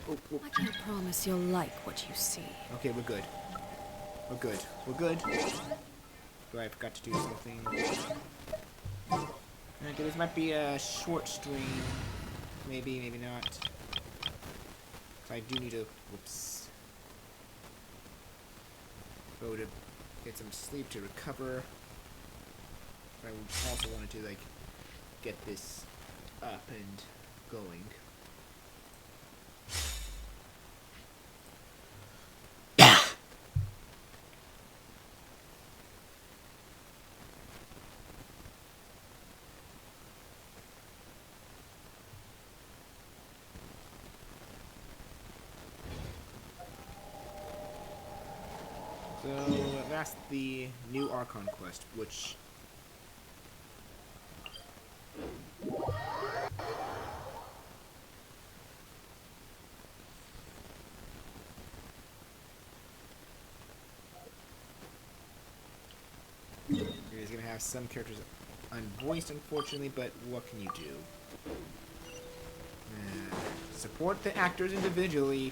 Oh, oh. I can't promise you'll like what you see. Okay, we're good. We're good. We're good. Oh, I forgot to do something. Okay, this might be a short stream. Maybe, maybe not. I do need to, whoops, go to get some sleep to recover. But I also wanted to, like, get this up and going. So that's the new Archon quest, which is gonna have some characters unvoiced, unfortunately, but what can you do? Support the actors individually.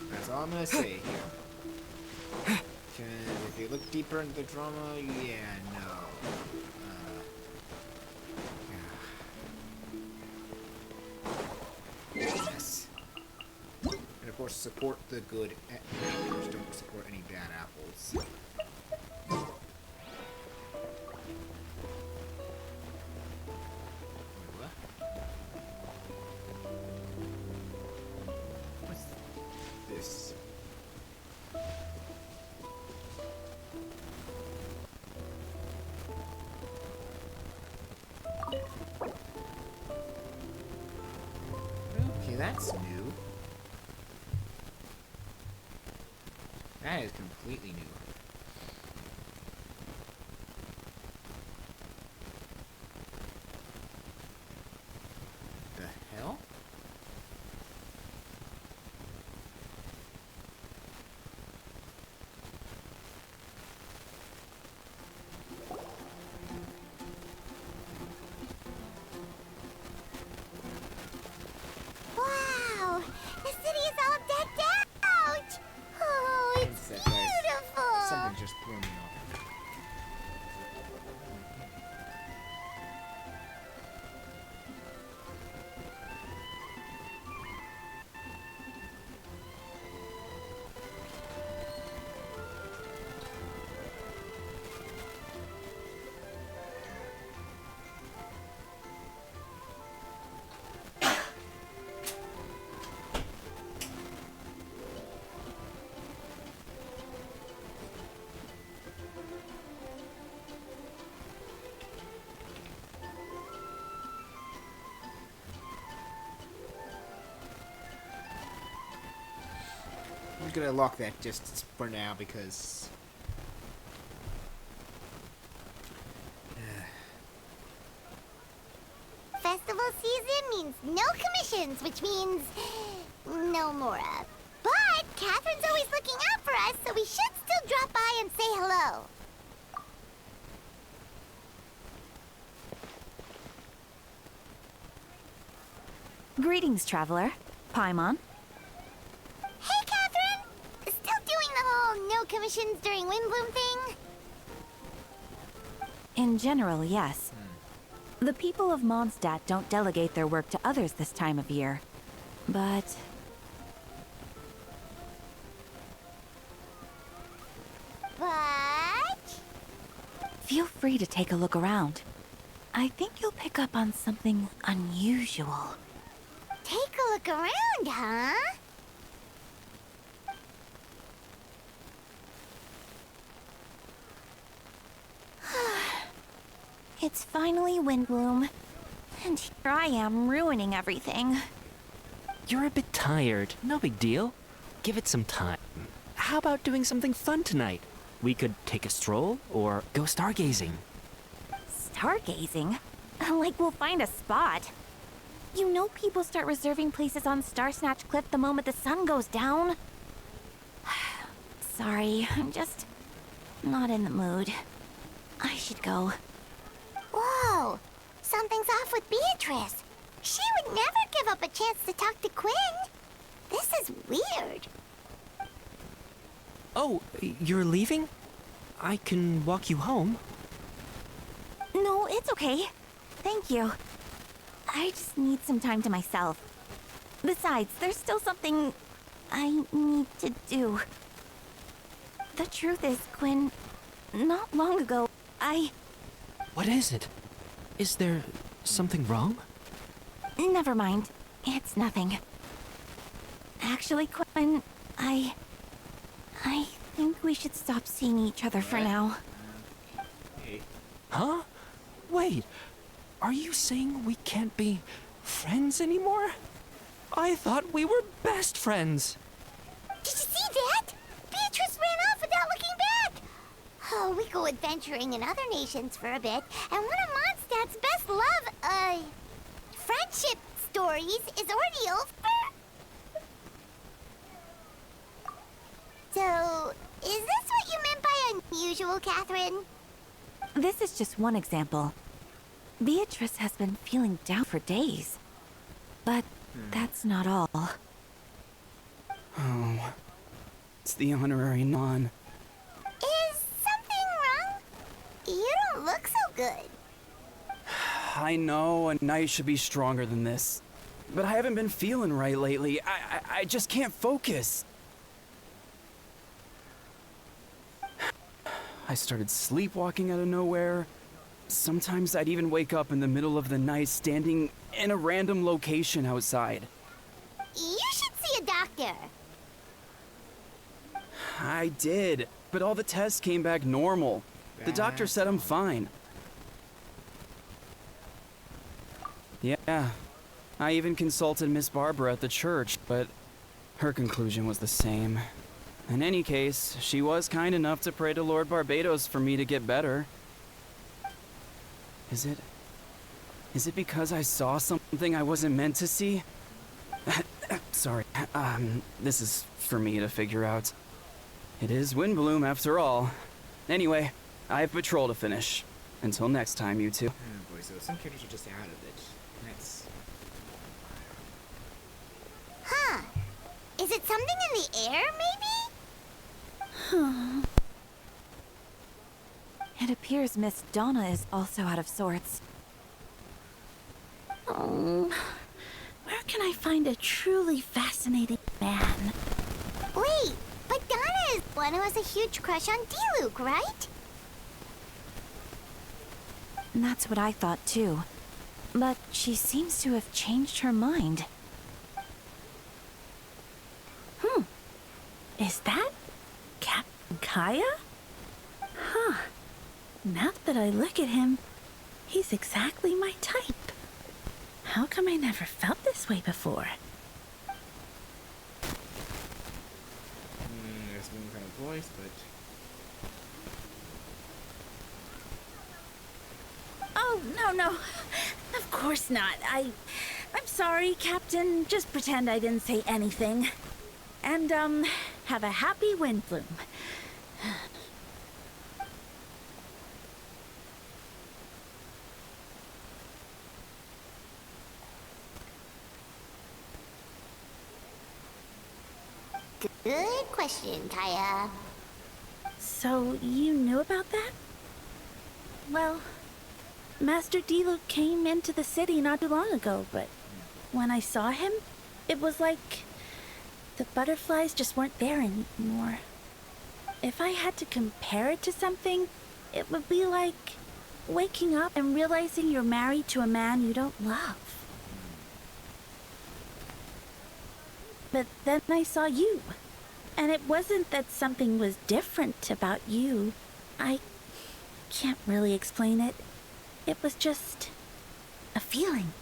That's all I'm gonna say here. If you look deeper into the drama, yeah, no. Yes. And of course, support the good actors. Don't support any bad apples. What's this? Okay, that's new. That is completely new. The hell? Wow! The city is all decked out! Oh, it's That guy's- beautiful! Something just threw me off. I'm gonna lock that just for now because Festival season means no commissions, which means no Mora. But Catherine's always looking out for us, so we should still drop by and say hello. Greetings, traveler. Paimon. Hey, Catherine! Still doing the whole no commissions during Windbloom thing? In general, yes. The people of Mondstadt don't delegate their work to others this time of year. But But... feel free to take a look around. I think you'll pick up on something unusual. Take a look around, huh? It's finally Windbloom. And here I am ruining everything. You're a bit tired. No big deal. Give it some time. How about doing something fun tonight? We could take a stroll or go stargazing. Stargazing? Like we'll find a spot. You know people start reserving places on Starsnatch Cliff the moment the sun goes down. Sorry, I'm just not in the mood. I should go. Whoa! Something's off with Beatrice. She would never give up a chance to talk to Quinn. This Oh, you're leaving? I can walk you home. No, it's okay. Thank you. I just need some time to myself. Besides, there's still something I need to do. The truth is, Quinn, not long ago, What is it? Is there something wrong? Never mind. It's nothing. Actually, Quinn, I think we should stop seeing each other for now. Hey. Huh? Wait, are you saying we can't be friends anymore? I thought we were best friends. Did you see that? Beatrice ran off without looking back. Oh, we go adventuring in other nations for a bit, and one of Mondstadt's best friendship stories is already over. So, is this what you meant by unusual, Catherine? This is just one example. Beatrice has been feeling down for days. But that's not all. Oh, it's the honorary non. Is something wrong? You don't look so good. I know a knight should be stronger than this, but I haven't been feeling right lately. I just can't focus. I started sleepwalking out of nowhere. Sometimes I'd even wake up in the middle of the night standing in a random location outside. You should see a doctor. I did, but all the tests came back normal. The doctor said I'm fine. Yeah, I even consulted Miss Barbara at the church, but her conclusion was the same. In any case, she was kind enough to pray to Lord Barbados for me to get better. Is it because I saw something I wasn't meant to see? Sorry, this is for me to figure out. It is Windbloom after all. Anyway, I have patrol to finish. Until next time, you two. Oh boy, so some characters are just out of it. That's... Huh. Is it something in the air, maybe? It appears Miss Donna is also out of sorts. Oh, where can I find a truly fascinating man? Wait, but Donna is one who has a huge crush on Diluc, right? That's what I thought too. But she seems to have changed her mind. Is that Captain Kaya? Huh. Now that I look at him, he's exactly my type. How come I never felt this way before? There's one kind of voice, but... Oh, no. Of course not. I'm sorry, Captain. Just pretend I didn't say anything. And, have a happy Windbloom. Good question, Kaya. So, you knew about that? Well, Master Diluc came into the city not too long ago, but when I saw him, it was like the butterflies just weren't there anymore. If I had to compare it to something, it would be like waking up and realizing you're married to a man you don't love. But then I saw you. And it wasn't that something was different about you. I can't really explain it. It was just a feeling.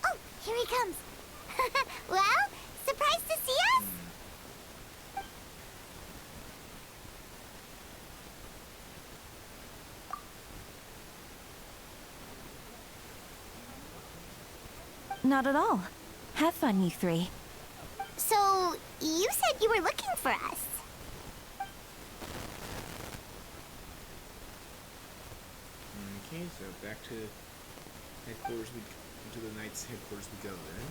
Oh, here he comes. Well, surprised to see us? Not at all. Have fun, you three. So, you said you were looking for us. so back to headquarters. To the Knights' headquarters we go then.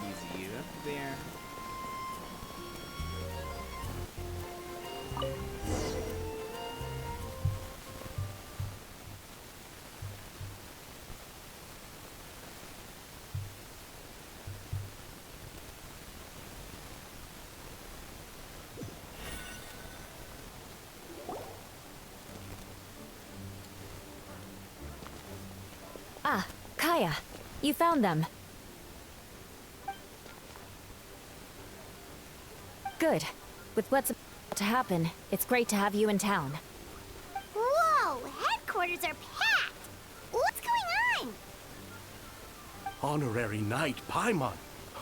Easy up there. Ah, Kaya, you found them. Good. With what's about to happen, it's great to have you in town. Whoa! Headquarters are packed! What's going on? Honorary Knight Paimon.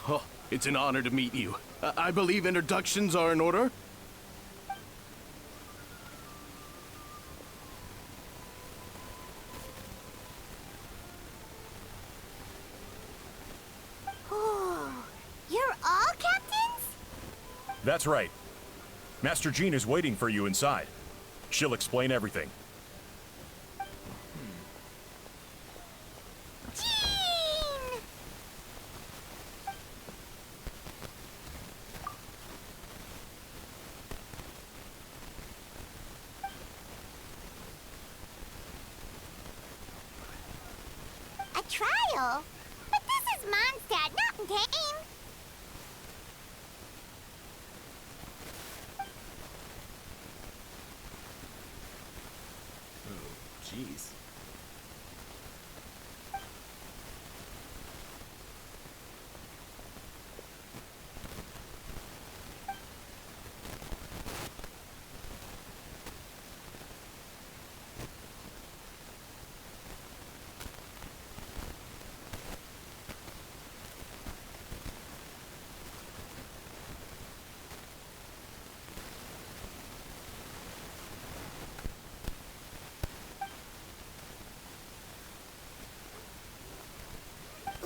Oh, it's an honor to meet you. I believe introductions are in order? Oh, you're all captains? That's right. Master Jean is waiting for you inside. She'll explain everything. Jean! A trial? But this is Mondstadt, not Dane. Oh, jeez.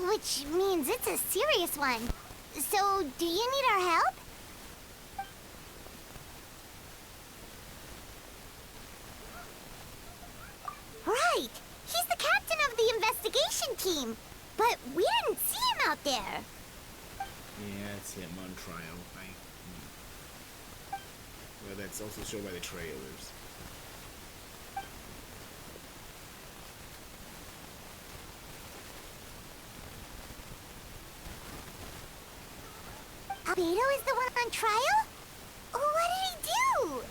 Which means it's a serious one. So, do you need our help? Right! He's the captain of the investigation team. But we didn't see him out there. Yeah, it's him on trial. Well, that's also shown by the trailers. Albedo is the one on trial? What did he do?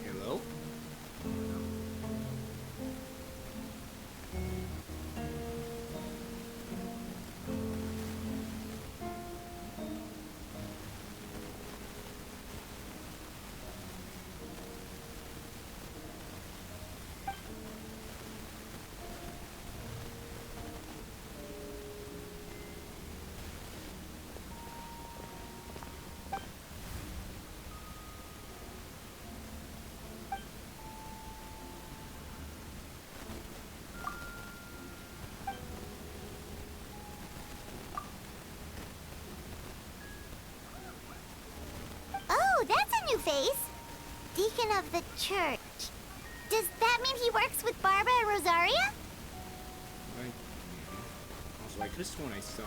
Hello? Oh, that's a new face. Deacon of the church. Does that mean he works with Barbara and Rosaria? Also, I could have sworn I saw.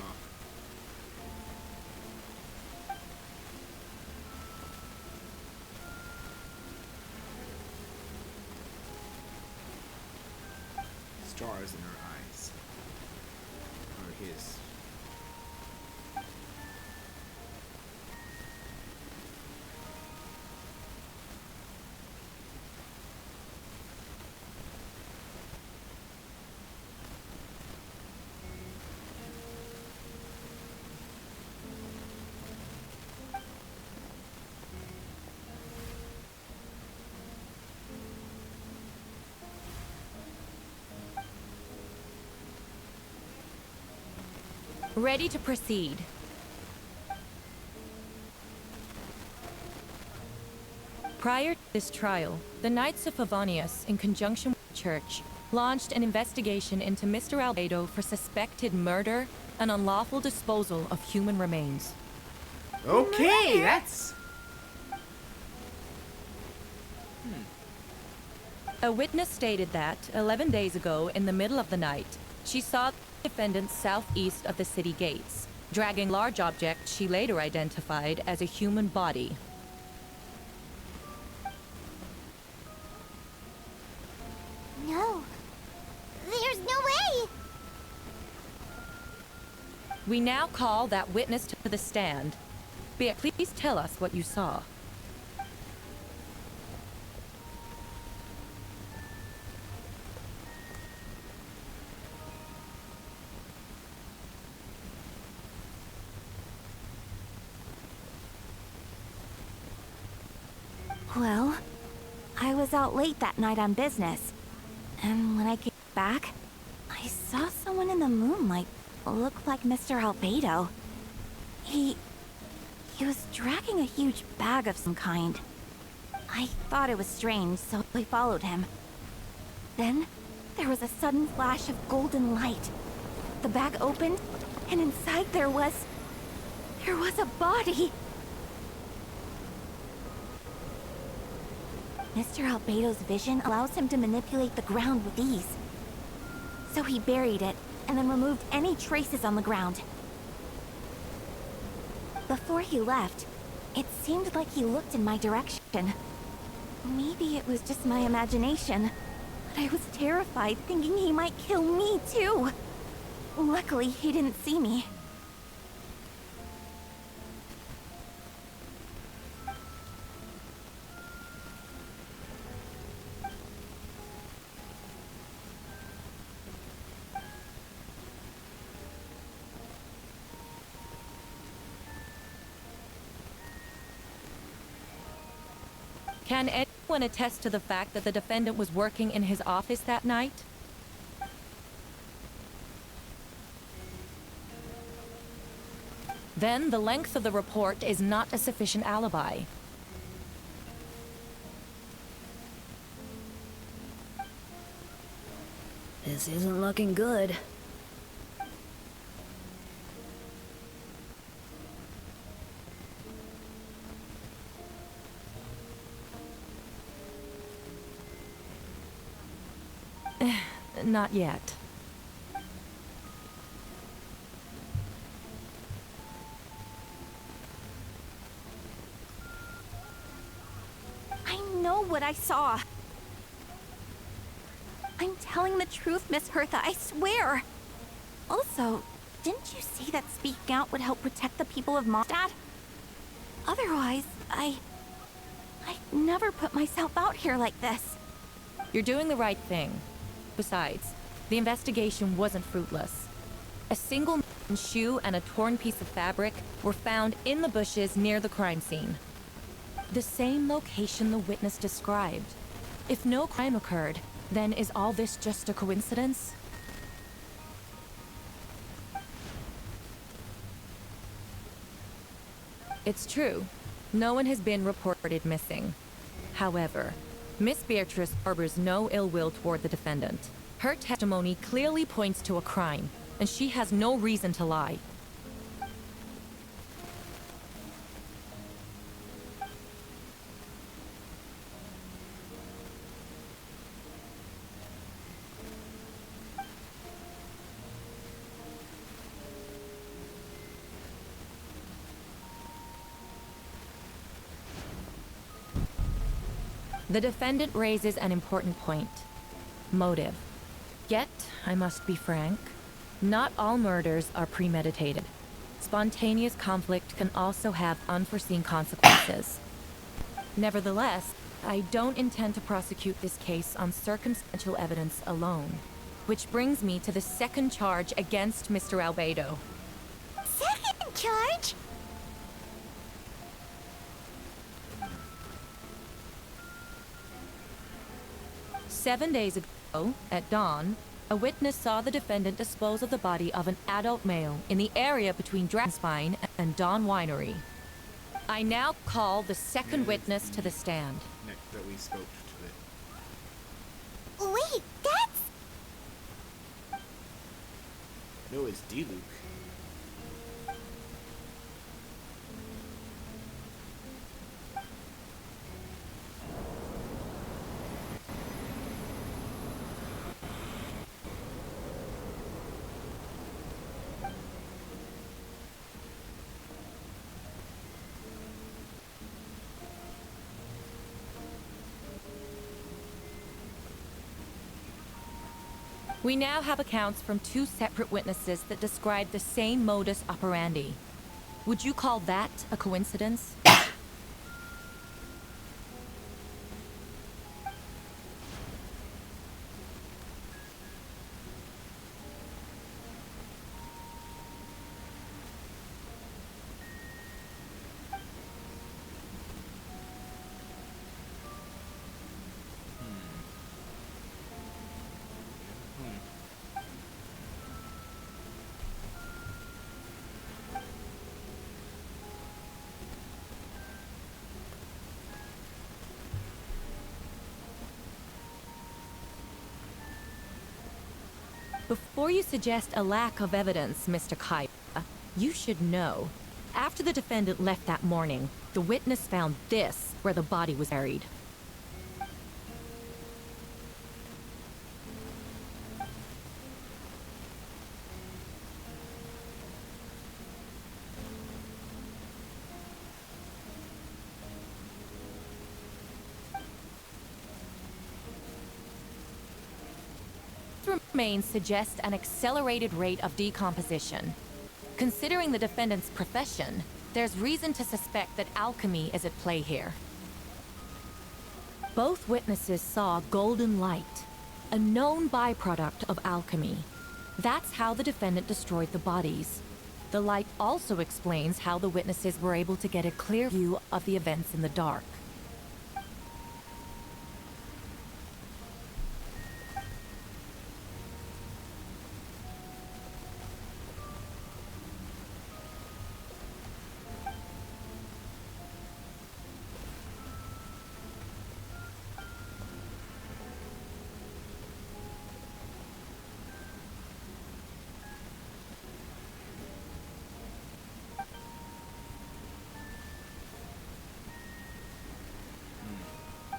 stars in her eyes. Or his. Ready to proceed. Prior to this trial, the Knights of Favonius, in conjunction with the Church, launched an investigation into Mr. Albedo for suspected murder and unlawful disposal of human remains. Okay, that's. A witness stated that, 11 days ago, in the middle of the night, she saw the defendant southeast of the city gates, dragging a large object she later identified as a human body. No. There's no way! We now call that witness to the stand. Beat, please tell us what you saw. Well, I was out late that night on business. And when I came back, I saw someone in the moonlight look like Mr. Albedo. He was dragging a huge bag of some kind. I thought it was strange, so I followed him. Then, there was a sudden flash of golden light. The bag opened, and inside there was a body. Mr. Albedo's vision allows him to manipulate the ground with ease. So he buried it, and then removed any traces on the ground. Before he left, it seemed like he looked in my direction. Maybe it was just my imagination, but I was terrified thinking he might kill me too. Luckily, he didn't see me. Can anyone attest to the fact that the defendant was working in his office that night? Then the length of the report is not a sufficient alibi. This isn't looking good. Not yet. I know what I saw. I'm telling the truth, Miss Hertha, I swear. Also, didn't you say that speaking out would help protect the people of Mondstadt? Otherwise, I'd never put myself out here like this. You're doing the right thing. Besides, the investigation wasn't fruitless. A single shoe and a torn piece of fabric were found in the bushes near the crime scene. The same location the witness described. If no crime occurred, then is all this just a coincidence? It's true. No one has been reported missing. However, Miss Beatrice harbors no ill will toward the defendant. Her testimony clearly points to a crime, and she has no reason to lie. The defendant raises an important point. Motive. Yet, I must be frank, not all murders are premeditated. Spontaneous conflict can also have unforeseen consequences. Nevertheless, I don't intend to prosecute this case on circumstantial evidence alone. Which brings me to the second charge against Mr. Albedo. Second charge? Seven days ago, at dawn, a witness saw the defendant dispose of the body of an adult male in the area between Dragonspine and Dawn Winery. I now call the second witness to the stand. That we spoke to it. Wait, that's... No, it's D-Luke. We now have accounts from two separate witnesses that describe the same modus operandi. Would you call that a coincidence? Before you suggest a lack of evidence, Mr. Kaiba, you should know. After the defendant left that morning, the witness found this where the body was buried. Remains suggest an accelerated rate of decomposition. Considering the defendant's profession, there's reason to suspect that alchemy is at play here. Both witnesses saw golden light, a known byproduct of alchemy. That's how the defendant destroyed the bodies. The light also explains how the witnesses were able to get a clear view of the events in the dark.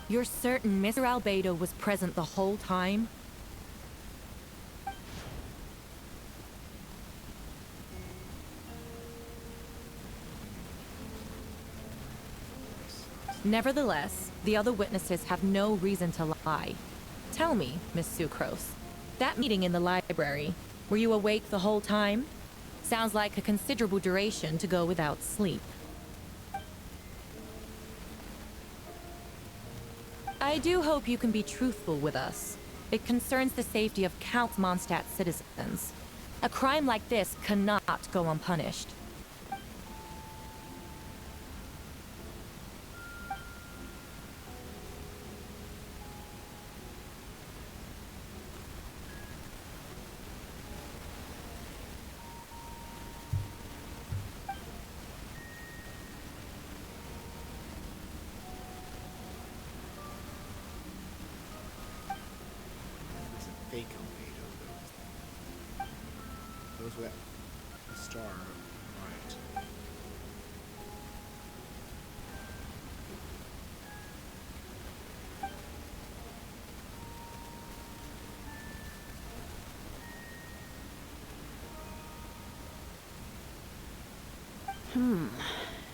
You're certain Mr. Albedo was present the whole time? Nevertheless, the other witnesses have no reason to lie. Tell me, Miss Sucrose, that meeting in the library, were you awake the whole time? Sounds like a considerable duration to go without sleep. I do hope you can be truthful with us. It concerns the safety of Count Mondstadt's citizens. A crime like this cannot go unpunished. Fake Albedo, those were a star, right?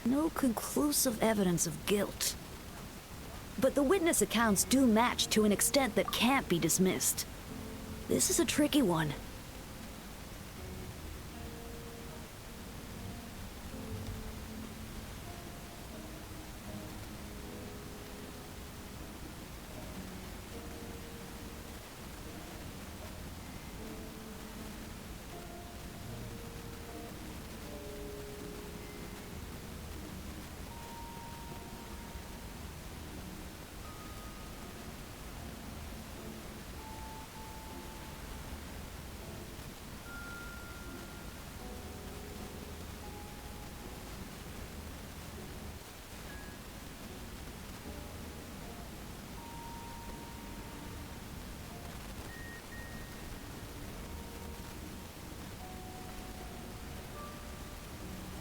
No conclusive evidence of guilt. But the witness accounts do match to an extent that can't be dismissed. This is a tricky one.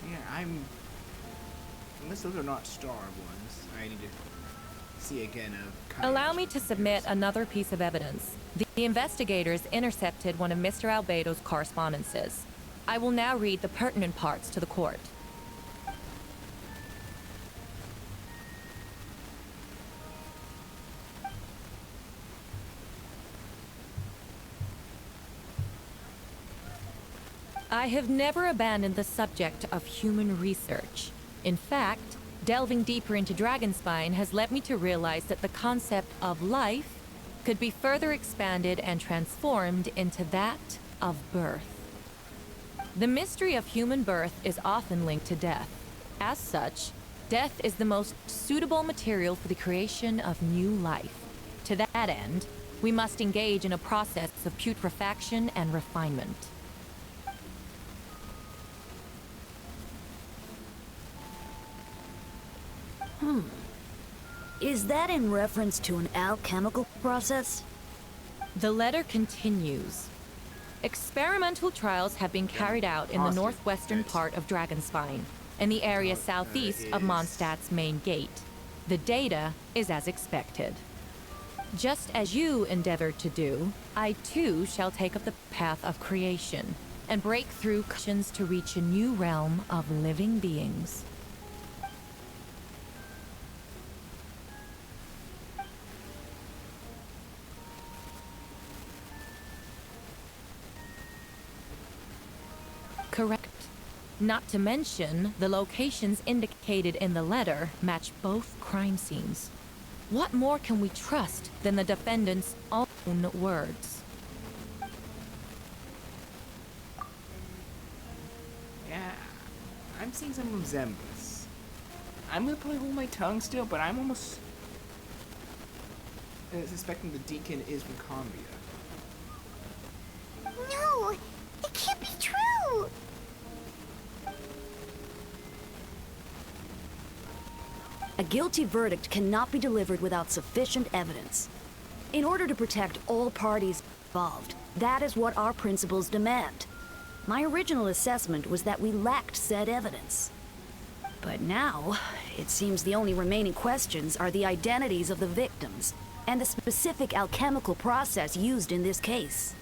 Yeah, unless those are not star ones, I need to see again of... Allow me to submit another piece of evidence. The investigators intercepted one of Mr. Albedo's correspondences. I will now read the pertinent parts to the court. I have never abandoned the subject of human research. In fact, delving deeper into Dragonspine has led me to realize that the concept of life could be further expanded and transformed into that of birth. The mystery of human birth is often linked to death. As such, death is the most suitable material for the creation of new life. To that end, we must engage in a process of putrefaction and refinement. Is that in reference to an alchemical process? The letter continues. Experimental trials have been carried out in the northwestern part of Dragonspine, in the area southeast of Mondstadt's main gate. The data is as expected. Just as you endeavored to do, I too shall take up the path of creation and break through cushions to reach a new realm of living beings. Correct. Not to mention, the locations indicated in the letter match both crime scenes. What more can we trust than the defendant's own words? Yeah, I'm seeing some resemblance. I'm gonna probably hold my tongue still, but I'm almost suspecting the deacon is from Cambria. No, it can't be true. A guilty verdict cannot be delivered without sufficient evidence. In order to protect all parties involved, that is what our principles demand. My original assessment was that we lacked said evidence. But now, it seems the only remaining questions are the identities of the victims and the specific alchemical process used in this case.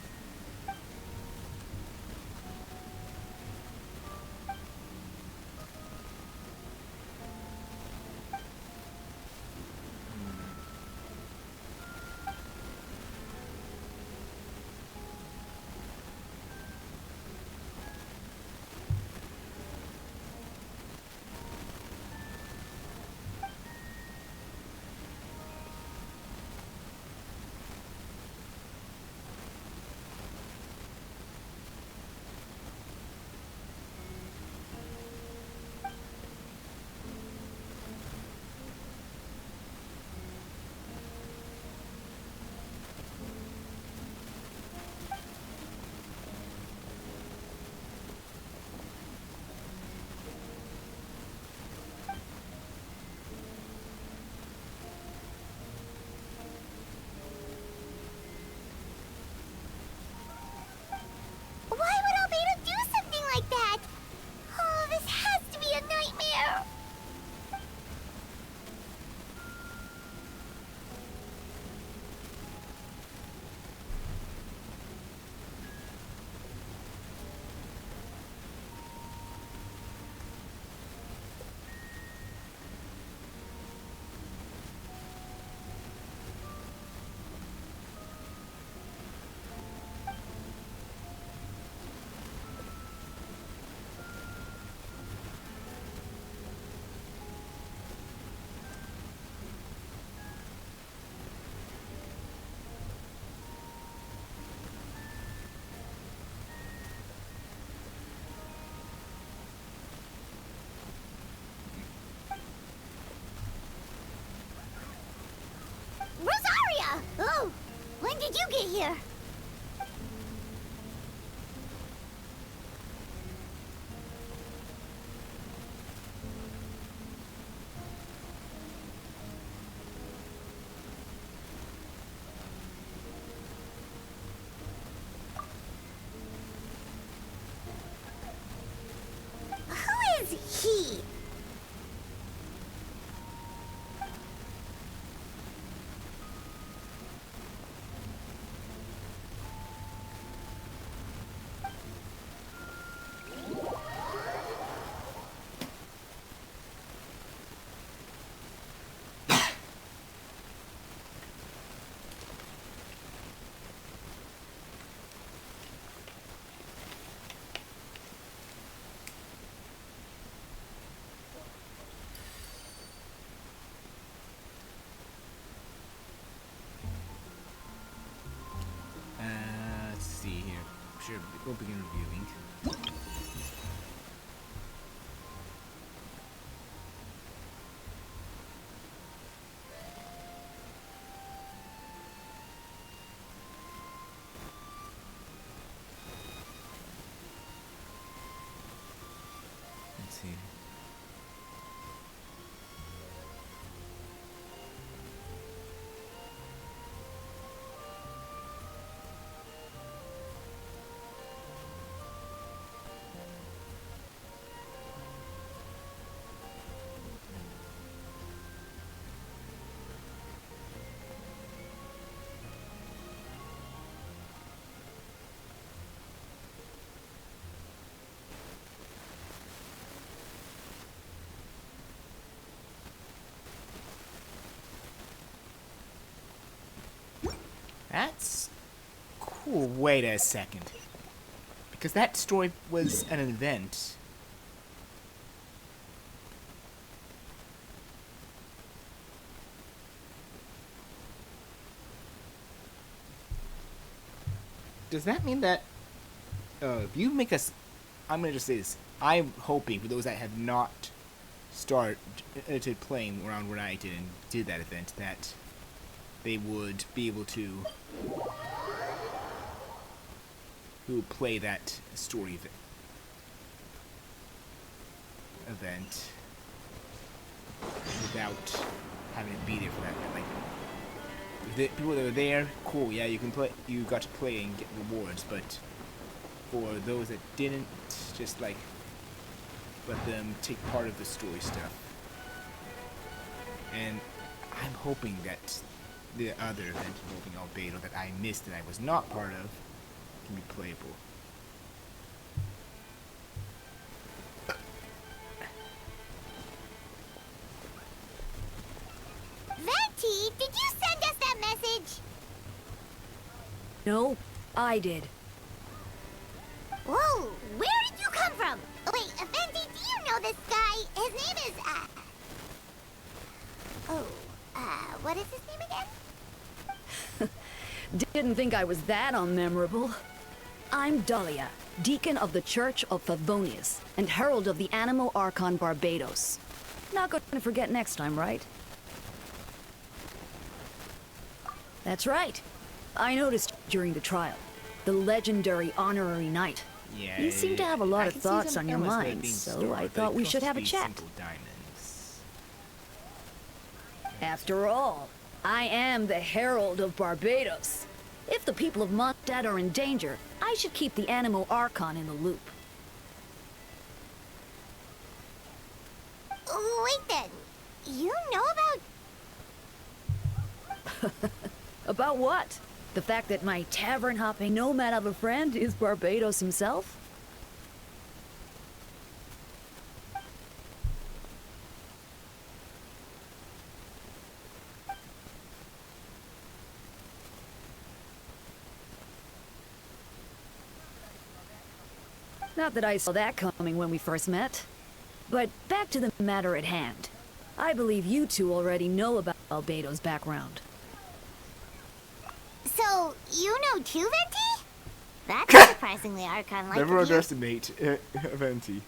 of here. Who is he? Let's see here. Sure, we'll begin reviewing. Let's see. That's cool. Wait a second. Because that story was an event. Does that mean that if you make us, I'm gonna just say this. I'm hoping for those that have not started playing around where I did and did that event that they would be able to who play that story event without having to be there for that. Like, the people that are there, cool, yeah, you can play, you got to play and get rewards, but for those that didn't, just like let them take part of the story stuff. And I'm hoping that the other event involving Albedo that I missed and I was not part of can be playable. Venti, did you send us that message? No, I did. Whoa, where did you come from? Wait, Venti, do you know this guy? His name is, what is his name again? Didn't think I was that unmemorable. I'm Dahlia, Deacon of the Church of Favonius, and Herald of the Animo Archon Barbados. Not gonna forget next time, right? That's right. I noticed during the trial. The legendary honorary knight. Yeah, You seem to have a lot I of can see thoughts some on your elements that are mind, being so stored, I but thought it we costs should have a be chat. simple diamonds. After all, I am the Herald of Barbados. If the people of Mondstadt are in danger, I should keep the Animo Archon in the loop. Wait then, you know about... About what? The fact that my tavern-hopping nomad of a friend is Barbados himself? Not that I saw that coming when we first met. But back to the matter at hand. I believe you two already know about Albedo's background. So, you know too, Venti? That's surprisingly Archon-like. Never of you. underestimate Venti.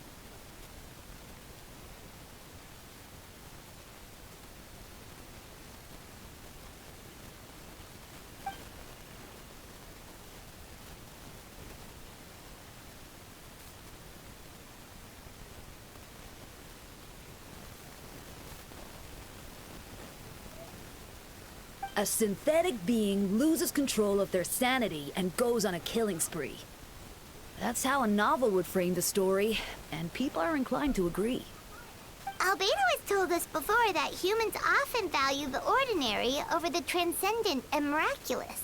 A synthetic being loses control of their sanity and goes on a killing spree. That's how a novel would frame the story, and people are inclined to agree. Albedo has told us before that humans often value the ordinary over the transcendent and miraculous.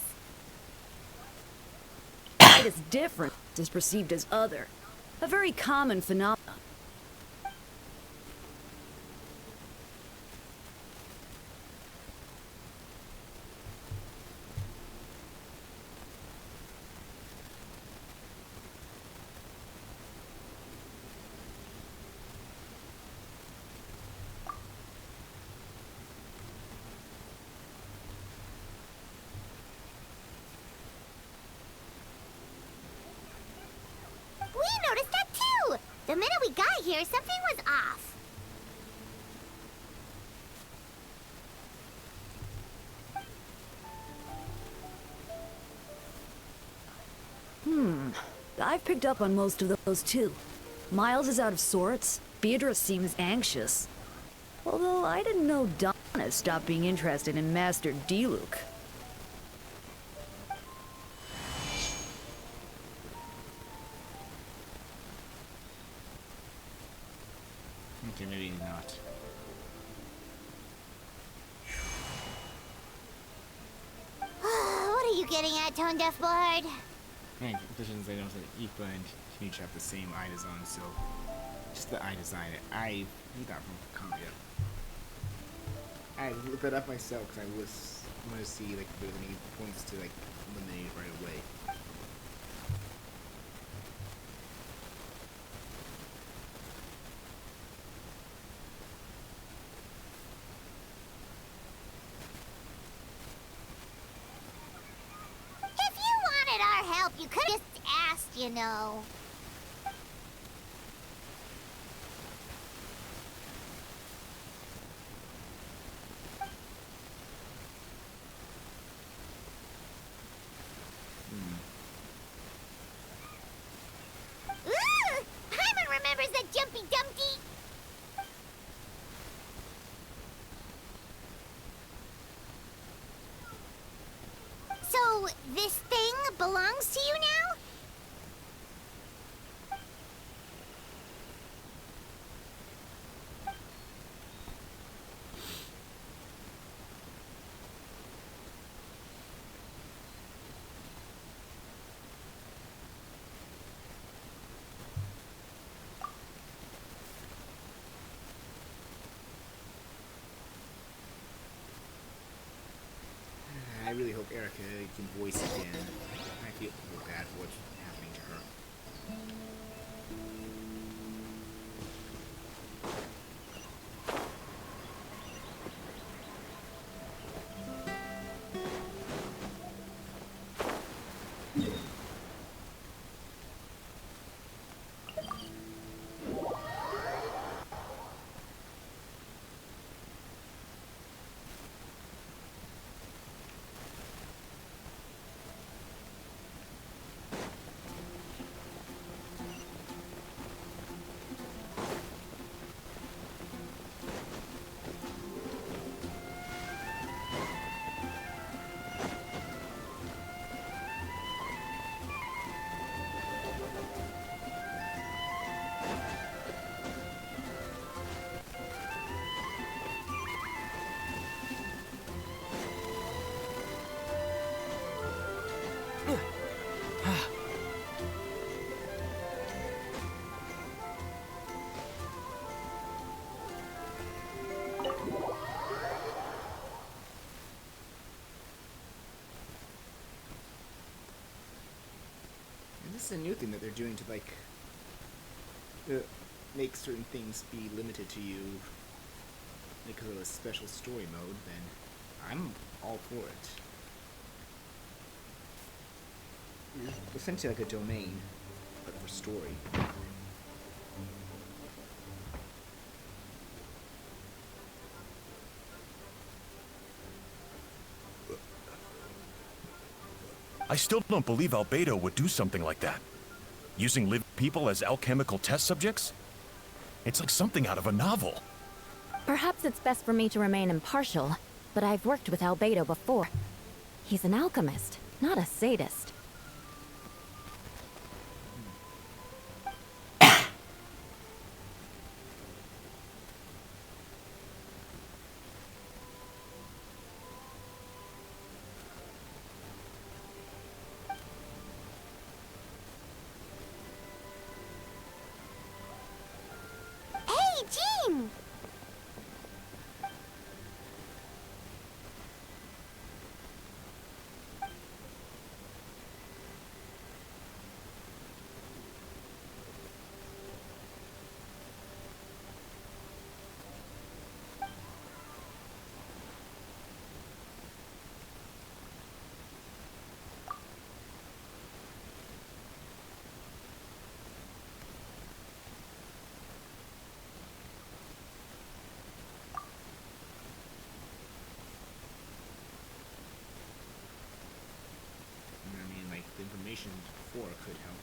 It is different is perceived as other, a very common phenomenon. We noticed that too! The minute we got here, something was off. I've picked up on most of those too. Miles is out of sorts. Beatrice seems anxious. Although I didn't know Donna stopped being interested in Master Diluc. Okay, maybe not. What are you getting at, Tone Deaf Bard? And visions I don't think Ipa and Kenichi have the same eye design, so just the eye design. I read that from Korea. I looked that up myself because I wanted to see like if there was any points to like eliminate it right away. If you wanted our help, you could have just asked, you know. Ooh! Hyman remembers that Jumpy Dumpty! So, this thing belongs to you now? I really hope Erica can voice again. I feel bad for what's happening to her. This is a new thing that they're doing to like make certain things be limited to you because of a special story mode. Then I'm all for it. It's essentially like a domain, but for story. I still don't believe Albedo would do something like that. Using living people as alchemical test subjects? It's like something out of a novel. Perhaps it's best for me to remain impartial. but I've worked with Albedo before. He's an alchemist, not a sadist. Hey, Jean! I mean, like, the information before could help.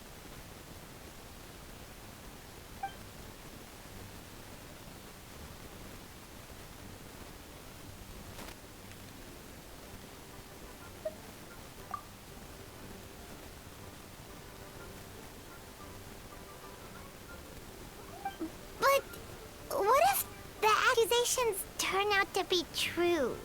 But what if the accusations turn out to be true?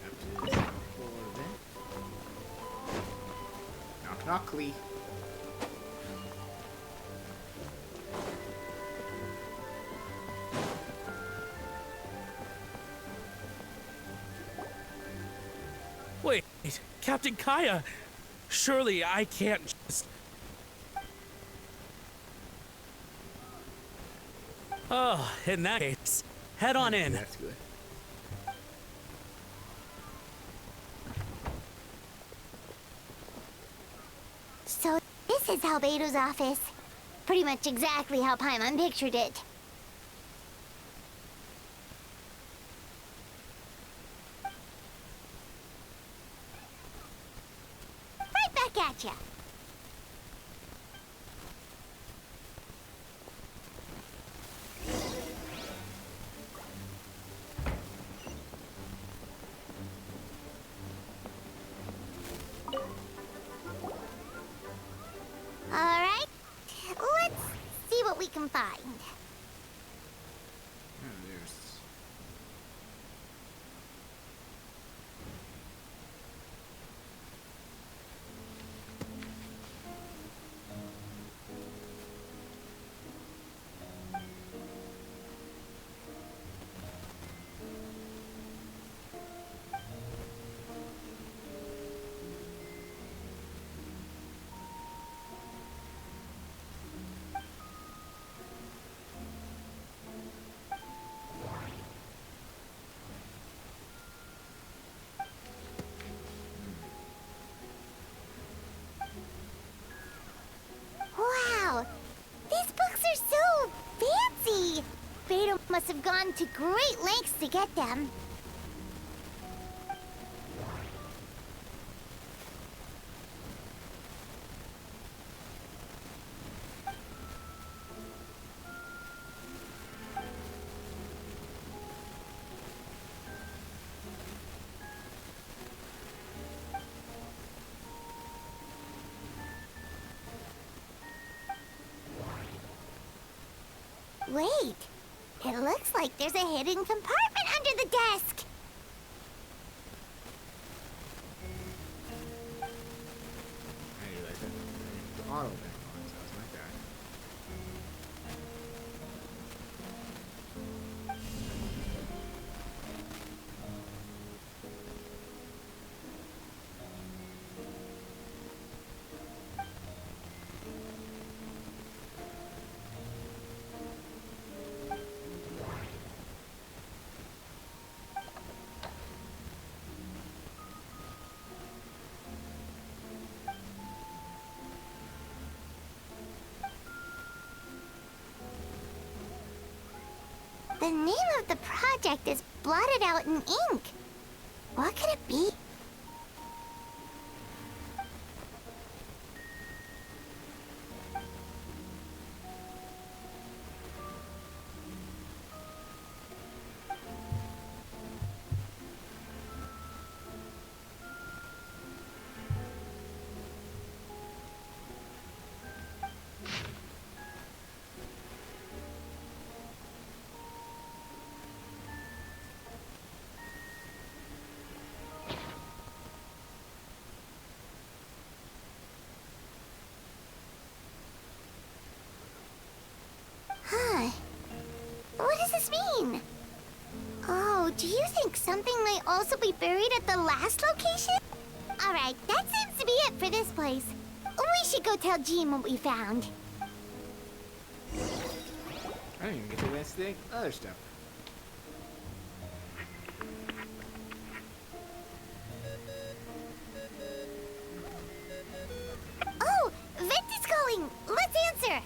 Up to this floor then. Knock knock, Lee. Wait, Captain Kaya! Surely I can't just... Oh, in that case, head on in. That's good. So this is Albedo's office. Pretty much exactly how Paimon pictured it. Right back at ya. Alright, let's see what we can find. There's... Wow, these books are so fancy. Beto must have gone to great lengths to get them. Wait, it looks like there's a hidden compartment under the desk. I didn't realize that. The auto back on, so it's like that. The name of the project is blotted out in ink. What could it be? Huh. What does this mean? Oh, do you think something might also be buried at the last location? Alright, that seems to be it for this place. We should go tell Jean what we found. I didn't even get to investigate other stuff. Oh, Vent is calling! Let's answer!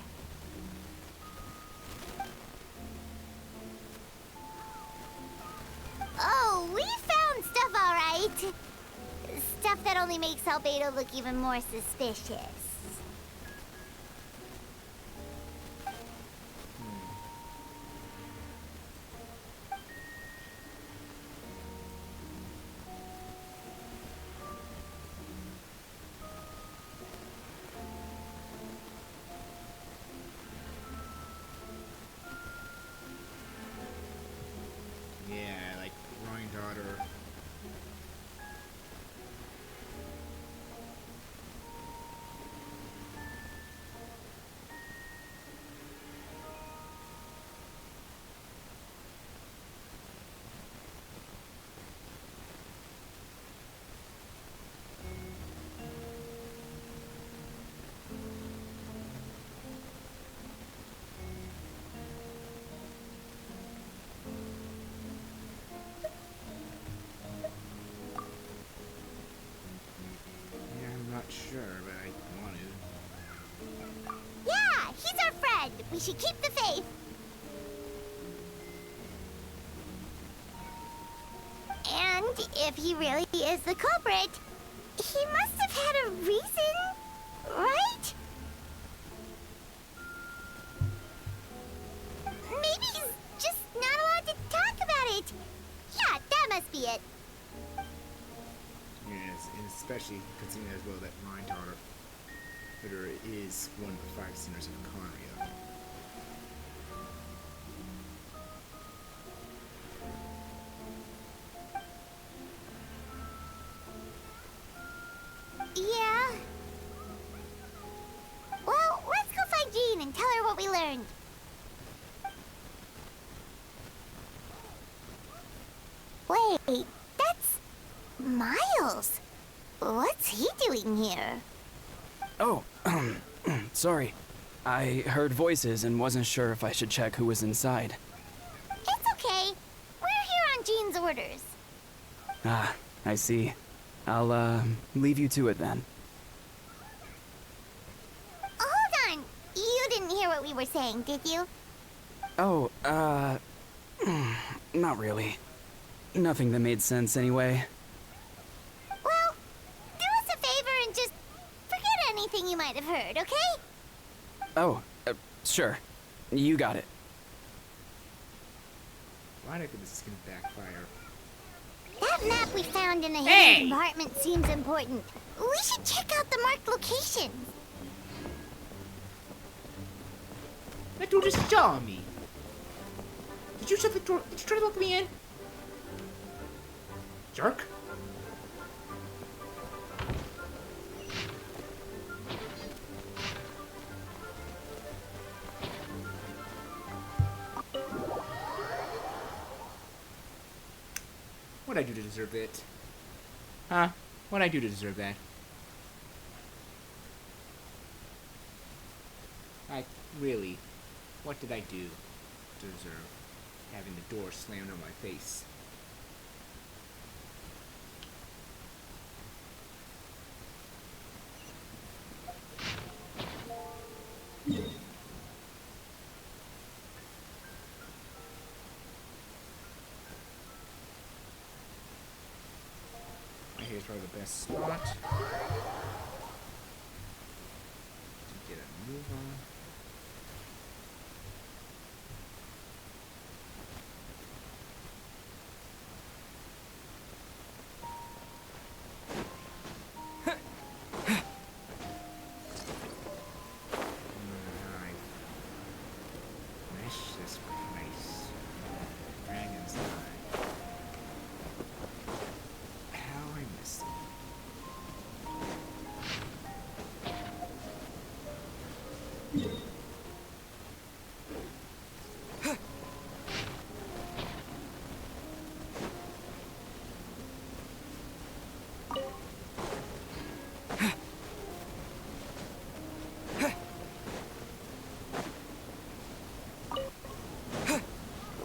Oh, we found stuff, alright. Stuff that only makes Albedo look even more suspicious. Yeah, like Ryan daughter. Yeah, I'm not sure, but I want to. Yeah, he's our friend. We should keep the faith. And if he really is the culprit, he must have had a reason, right? Maybe he's just not allowed to talk about it. Yeah, that must be it. Yes, and especially considering as well that Ryan daughter is one of the 5 sinners of Karia. Yeah. Well, let's go find Jean and tell her what we learned. Wait, that's Miles. What's he doing here? Oh, sorry. I heard voices and wasn't sure if I should check who was inside. It's okay. We're here on Jean's orders. Ah, I see. I'll, leave you to it then. Hold on. You didn't hear what we were saying, did you? Oh, not really. Nothing that made sense anyway. Well, do us a favor and just forget anything you might have heard, okay? Oh, sure. You got it. Why do I think this is gonna backfire? That map we found in the Hey! hidden compartment seems important. We should check out the marked locations. That dude just saw me. Did you shut the door? Did you try to lock me in? Jerk. What'd I do to deserve it? Huh? What'd I do to deserve that? Really, what did I do to deserve having the door slammed on my face? probably the best spot to get a move on.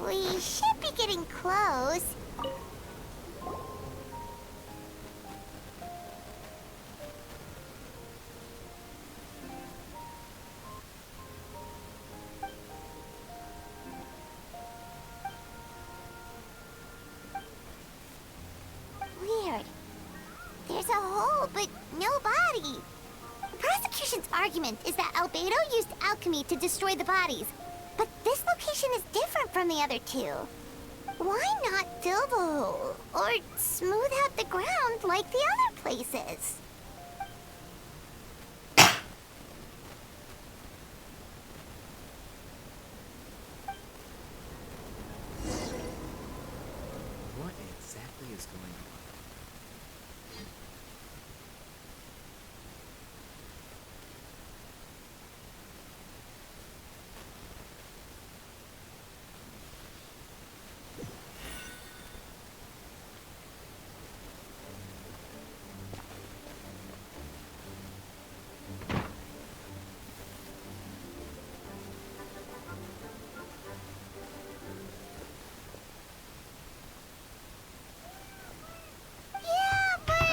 We should be getting close. Weird. There's a hole, but no body. The prosecution's argument is that Albedo used alchemy to destroy the bodies. But this location is different from the other two. Why not fill the hole? Or smooth out the ground like the other places? What exactly is going on?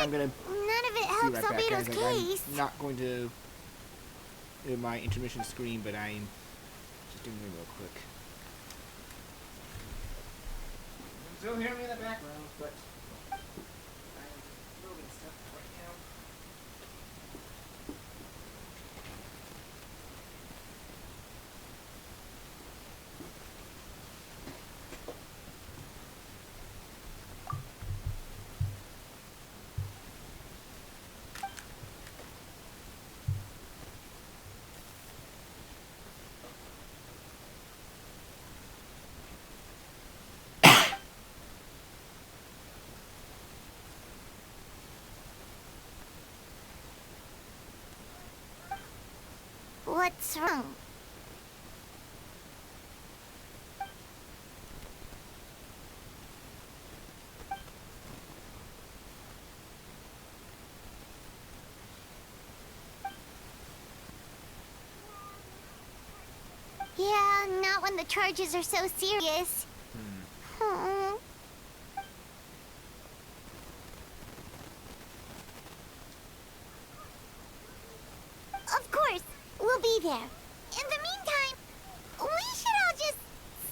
I'm gonna none of it be helps right back, Albedo's guys. Like, case. I'm not going to do my intermission screen, but I'm just doing it real quick. You still hear me in the background, but I'm moving stuff right now. What's wrong? Yeah, not when the charges are so serious. Hmm. Of course, we'll be there. In the meantime, we should all just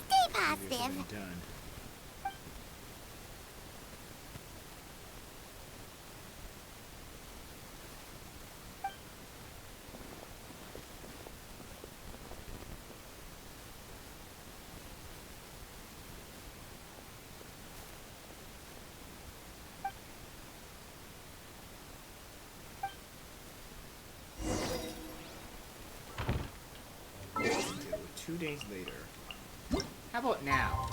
stay positive. Done. Until 2 days later. How about now?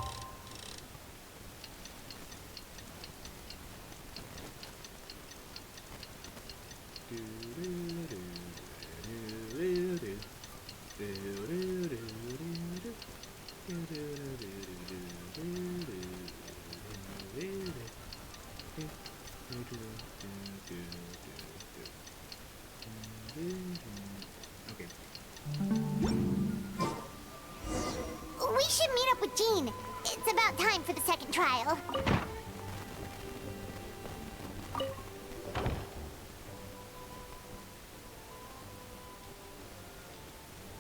Okay. We should meet up with Jean. It's about time for the second trial.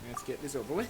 Let's get this over with.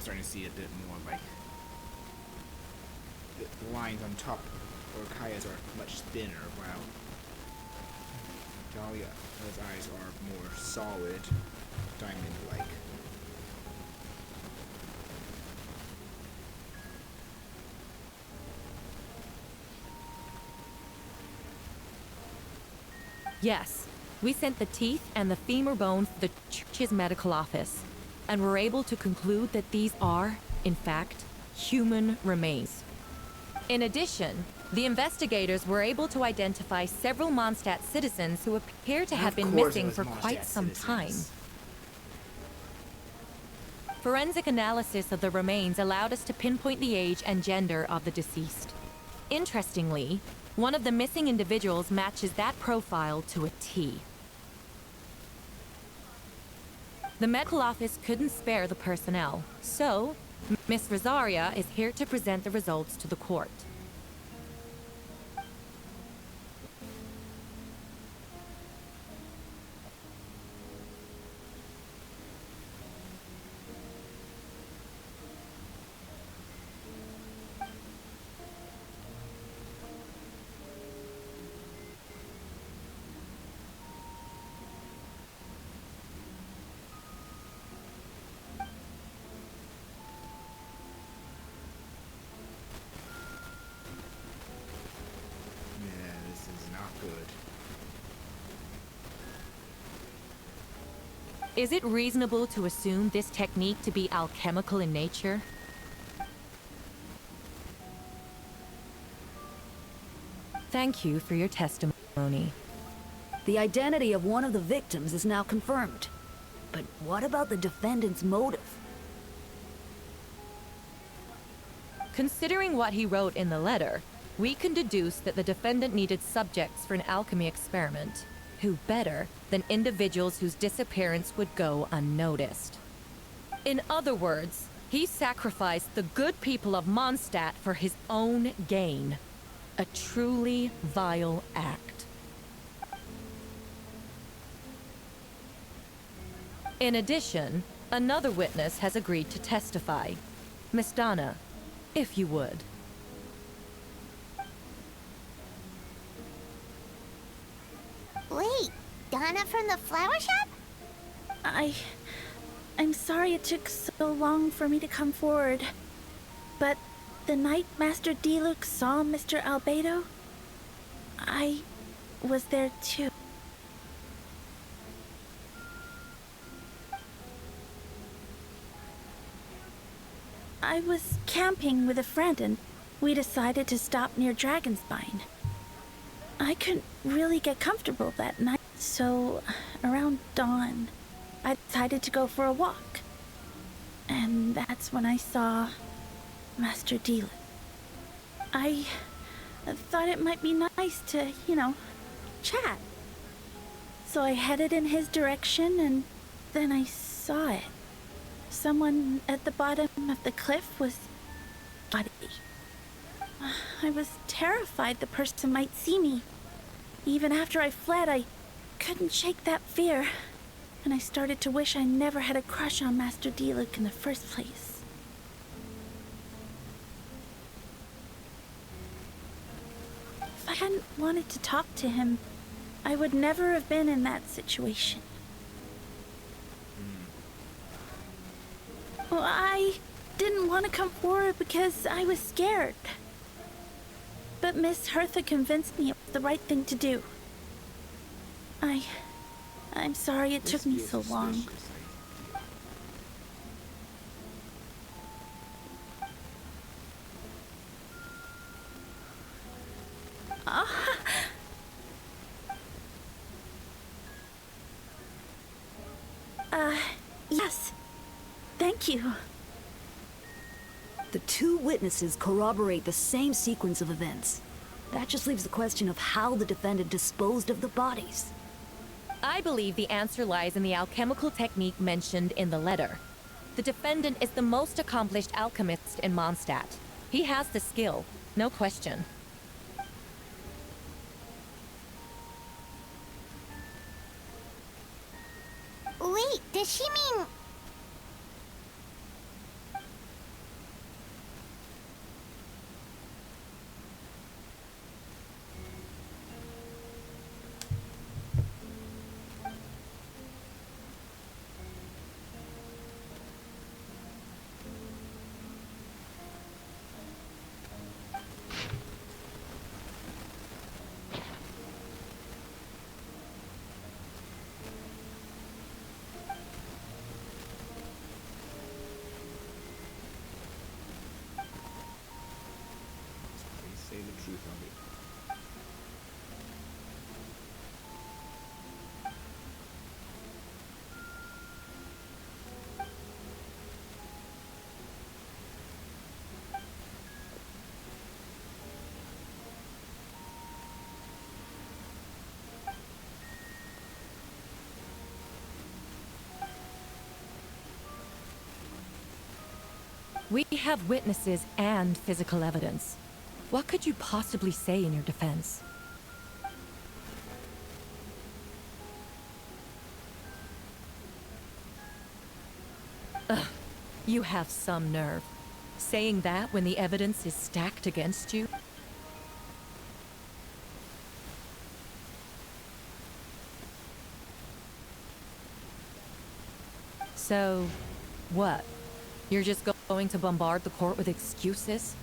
starting to see a bit more like the lines on top or Kaya's are much thinner, while Dahlia's eyes are more solid, diamond-like. Yes, we sent the teeth and the femur bone to the church's medical office, and were able to conclude that these are, in fact, human remains. In addition, the investigators were able to identify several Mondstadt citizens who appear to have been missing for quite some time. Forensic analysis of the remains allowed us to pinpoint the age and gender of the deceased. Interestingly, one of the missing individuals matches that profile to a T. The medical office couldn't spare the personnel, so Miss Rosaria is here to present the results to the court. Is it reasonable to assume this technique to be alchemical in nature? Thank you for your testimony. The identity of one of the victims is now confirmed. But what about the defendant's motive? Considering what he wrote in the letter, we can deduce that the defendant needed subjects for an alchemy experiment. Who better than individuals whose disappearance would go unnoticed? In other words, he sacrificed the good people of Mondstadt for his own gain. A truly vile act. In addition, another witness has agreed to testify. Miss Donna, if you would. Wait, Donna from the flower shop? I'm sorry it took so long for me to come forward. But the night Master Diluc saw Mr. Albedo, I was there too. I was camping with a friend and we decided to stop near Dragonspine. I couldn't really get comfortable that night, so around dawn, I decided to go for a walk. And that's when I saw Master Diluc. I thought it might be nice to, chat. So I headed in his direction and then I saw it. Someone at the bottom of the cliff was body. I was terrified the person might see me. Even after I fled, I couldn't shake that fear. And I started to wish I never had a crush on Master Diluc in the first place. If I hadn't wanted to talk to him, I would never have been in that situation. Well, I didn't want to come forward because I was scared. But Miss Hertha convinced me it was the right thing to do. I'm sorry it took me so long. Yes. Thank you. The two witnesses corroborate the same sequence of events. That just leaves the question of how the defendant disposed of the bodies. I believe the answer lies in the alchemical technique mentioned in the letter. The defendant is the most accomplished alchemist in Mondstadt. He has the skill, no question. Wait, does she mean... Say the truth of it. We have witnesses and physical evidence. What could you possibly say in your defense? Ugh, you have some nerve. Saying that when the evidence is stacked against you? So, what? You're just going to bombard the court with excuses?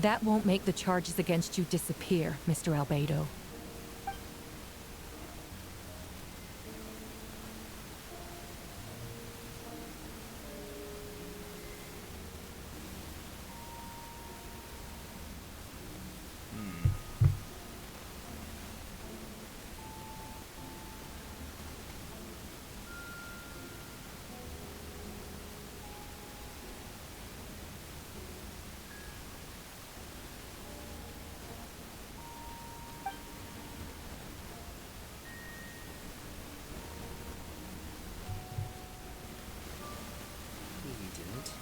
That won't make the charges against you disappear, Mr. Albedo. You didn't.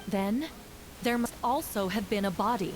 Then, there must also have been a body.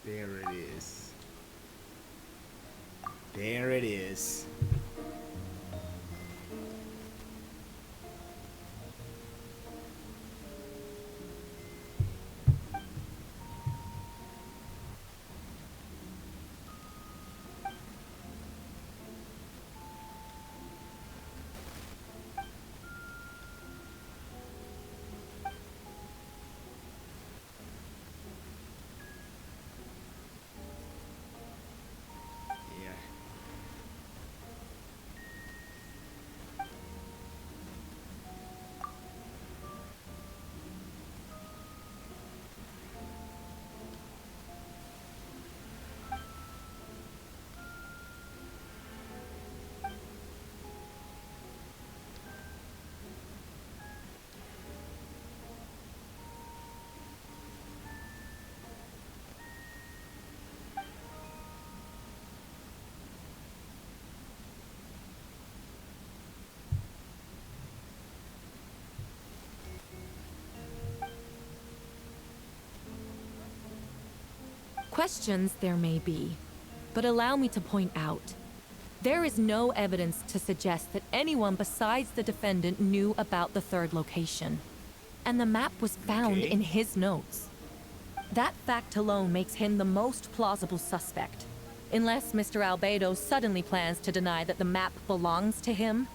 There it is. There it is. Yeah. Questions there may be, but allow me to point out. There is no evidence to suggest that anyone besides the defendant knew about the third location. And the map was found in his notes. That fact alone makes him the most plausible suspect. Unless Mr. Albedo suddenly plans to deny that the map belongs to him.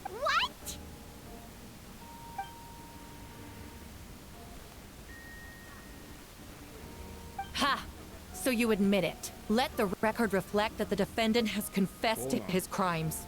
What? Ha! So you admit it. Let the record reflect that the defendant has confessed to his crimes.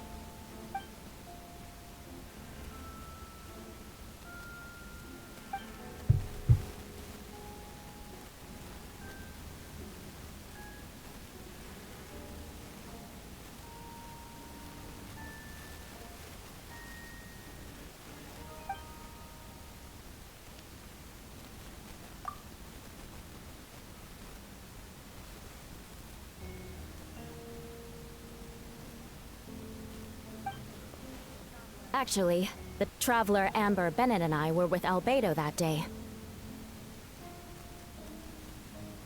Actually, the traveler Amber Bennett and I were with Albedo that day.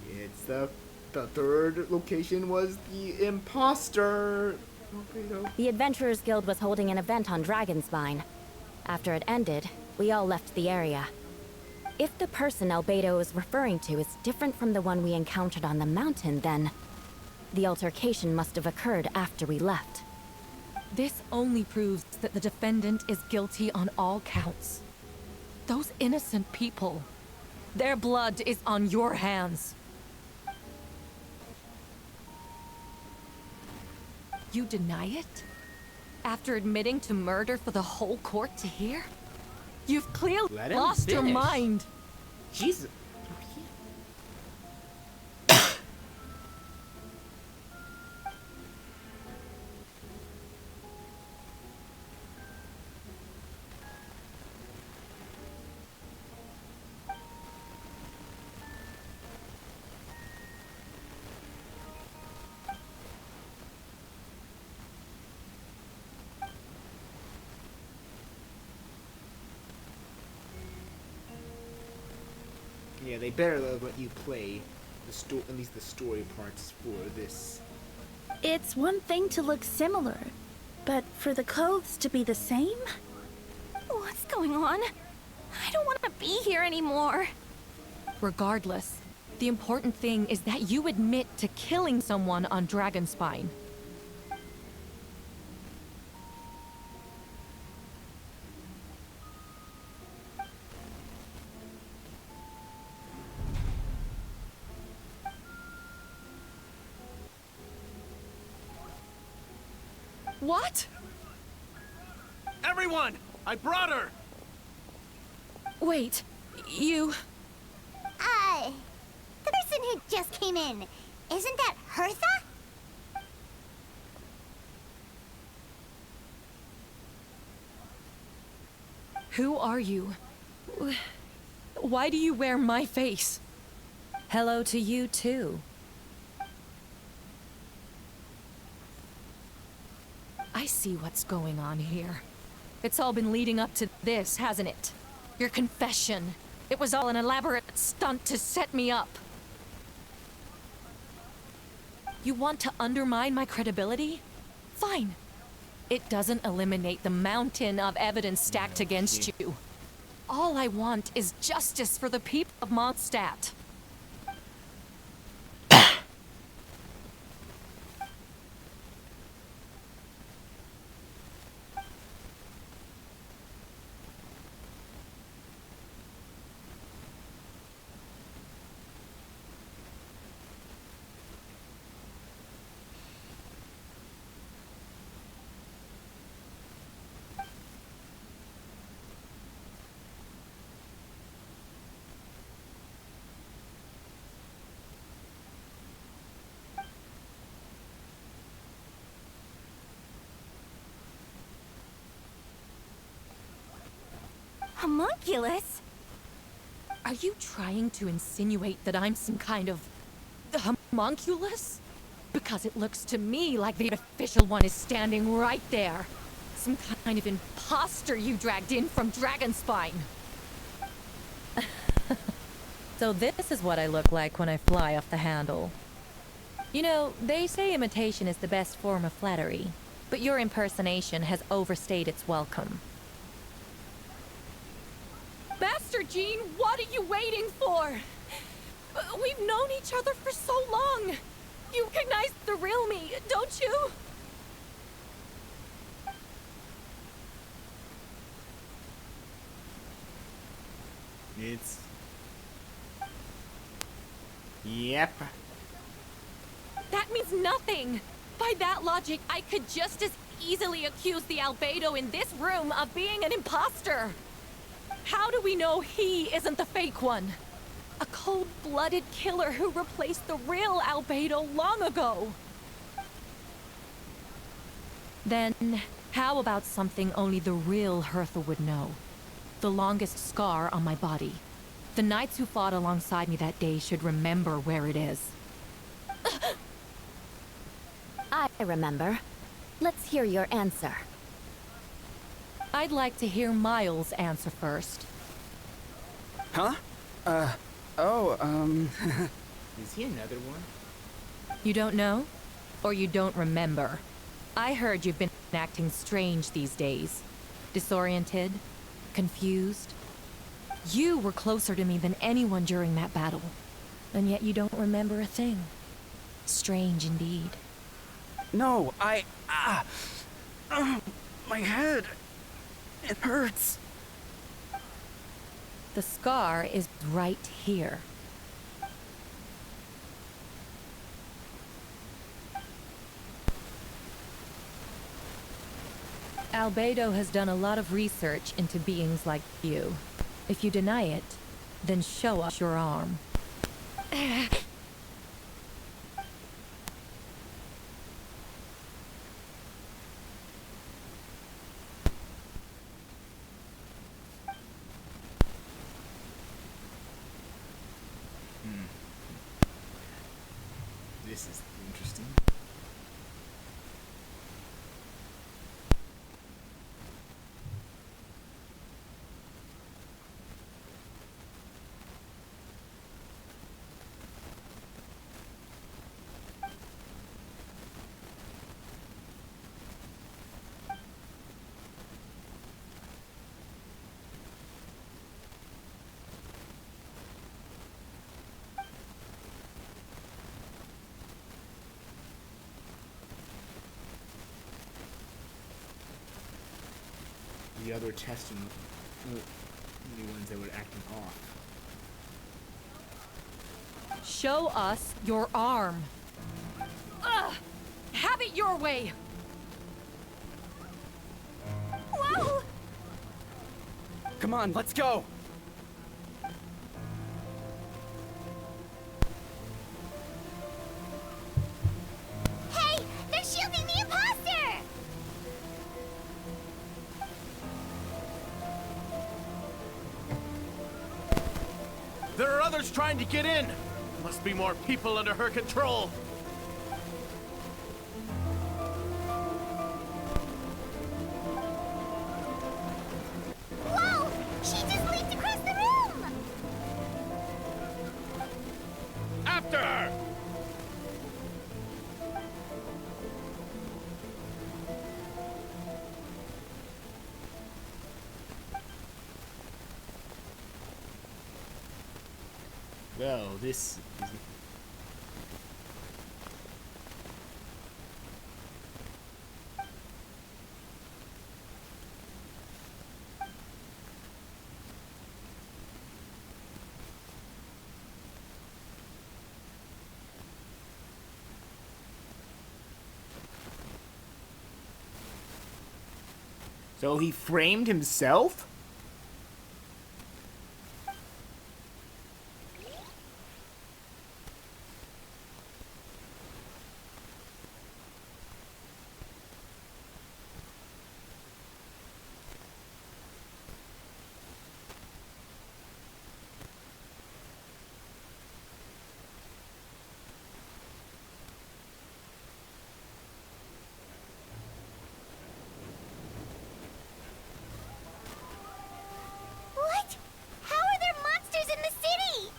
It's the third location was the imposter. The Adventurers Guild was holding an event on Dragonspine. After it ended, we all left the area. If the person Albedo is referring to is different from the one we encountered on the mountain, then the altercation must have occurred after we left. This only proves that the defendant is guilty on all counts. Those innocent people, their blood is on your hands. You deny it? After admitting to murder for the whole court to hear? You've clearly Let him lost your finish. mind. Jesus. Yeah, they better let you play the at least the story parts for this. It's one thing to look similar, but for the clothes to be the same? What's going on? I don't want to be here anymore. Regardless, the important thing is that you admit to killing someone on Dragonspine. What? Everyone! I brought her! Wait, you... The person who just came in, isn't that Hertha? Who are you? Why do you wear my face? Hello to you, too. I see what's going on here. It's all been leading up to this, hasn't it? Your confession. It was all an elaborate stunt to set me up. You want to undermine my credibility? Fine. It doesn't eliminate the mountain of evidence stacked against you. All I want is justice for the people of Mondstadt. Homunculus? Are you trying to insinuate that I'm some kind of homunculus? Because it looks to me like the official one is standing right there. Some kind of imposter you dragged in from Dragonspine. So this is what I look like when I fly off the handle. You know, they say imitation is the best form of flattery, but your impersonation has overstayed its welcome. Master Jean, what are you waiting for? We've known each other for so long. You recognize the real me, don't you? It's... Yep. That means nothing. By that logic, I could just as easily accuse the albedo in this room of being an imposter. How do we know he isn't the fake one? A cold-blooded killer who replaced the real albedo long ago. Then, how about something only the real Hertha would know? The longest scar on my body. The knights who fought alongside me that day should remember where it is. I remember. Let's hear your answer. I'd like to hear Miles' answer first. Huh? Is he another one? You don't know? Or you don't remember? I heard you've been acting strange these days. Disoriented? Confused? You were closer to me than anyone during that battle. And yet you don't remember a thing. Strange indeed. No, my head. It hurts. The scar is right here. Albedo has done a lot of research into beings like you. If you deny it, then show us your arm. This is interesting. The other testing, the ones that were acting off. Show us your arm. Ugh! Have it your way! Whoa! Come on, let's go! Hey! They're shielding the imposter! There are others trying to get in! Must be more people under her control. Whoa! She just leaped across the room! After her! Well, this is... So he framed himself? What? How are there monsters in the city?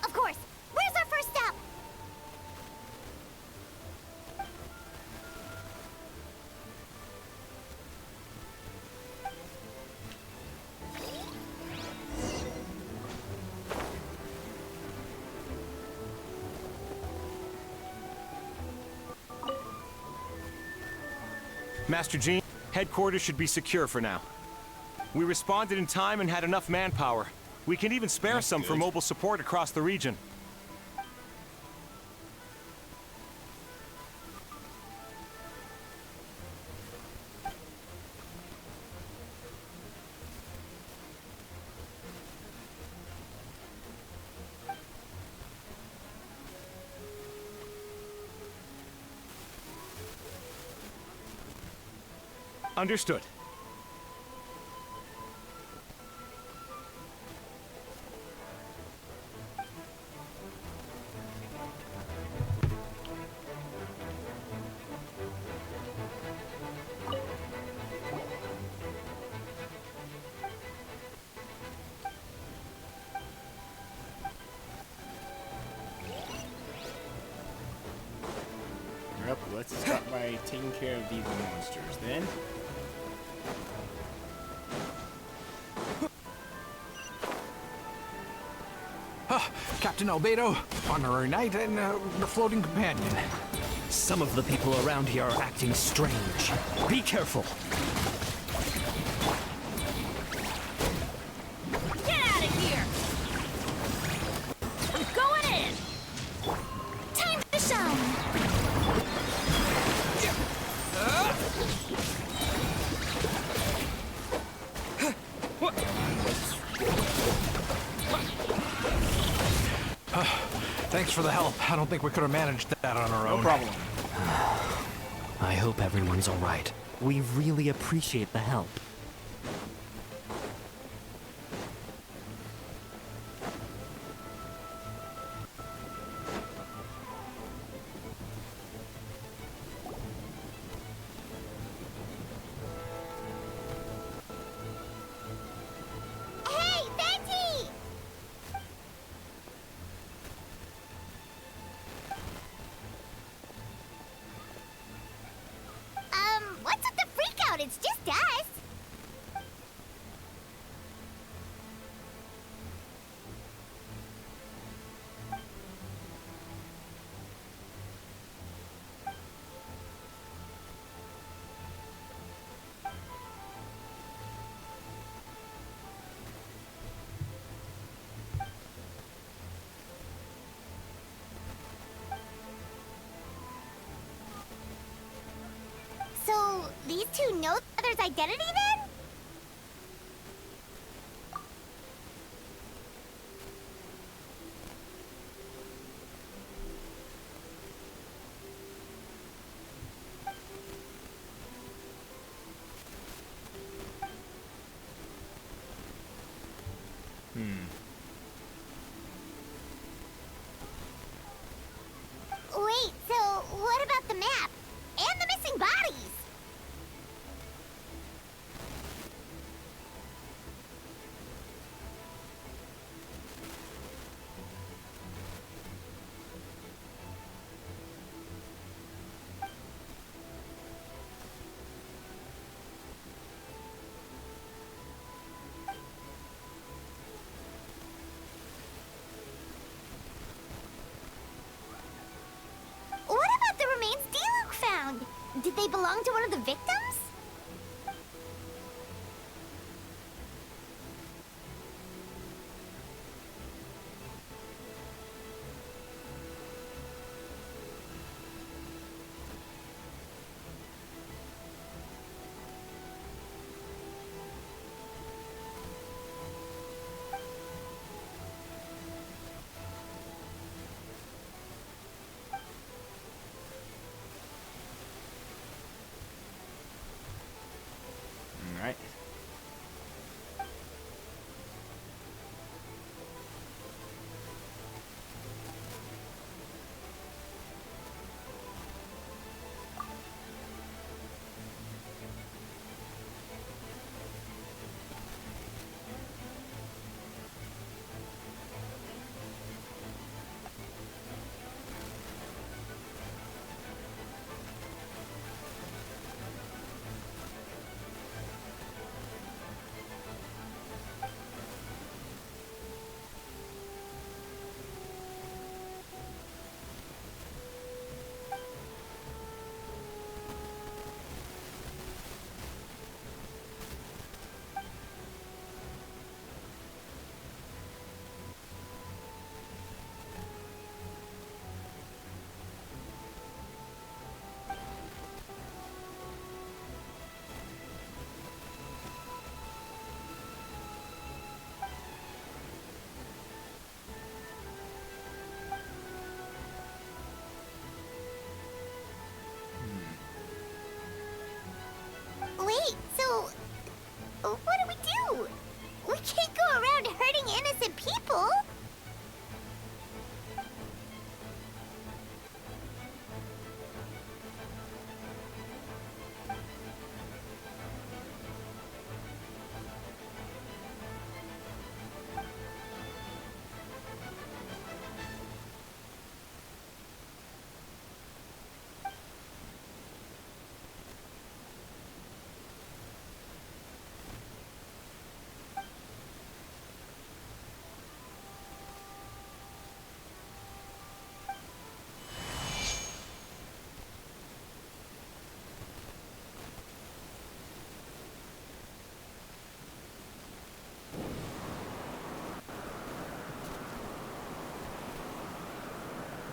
Of course. Where's our first step? Master Jean, headquarters should be secure for now. We responded in time and had enough manpower. We can even spare That's some for good. mobile support across the region. Understood. Yep, let's start by taking care of these monsters then. Captain Albedo, honorary knight, and the floating companion. Some of the people around here are acting strange. Be careful. Get out of here! I'm going in! Time to shine! Thanks for the help. I don't think we could have managed that on our own. No problem. I hope everyone's all right. We really appreciate the help. Hey, Betty! What's with the freak out? It's just us. these two know the other's identity then? Wait, so what about the map? And the missing bodies? What about the remains Diluc found? Did they belong to one of the victims? Alright. Wait, so what do? We can't go around hurting innocent people.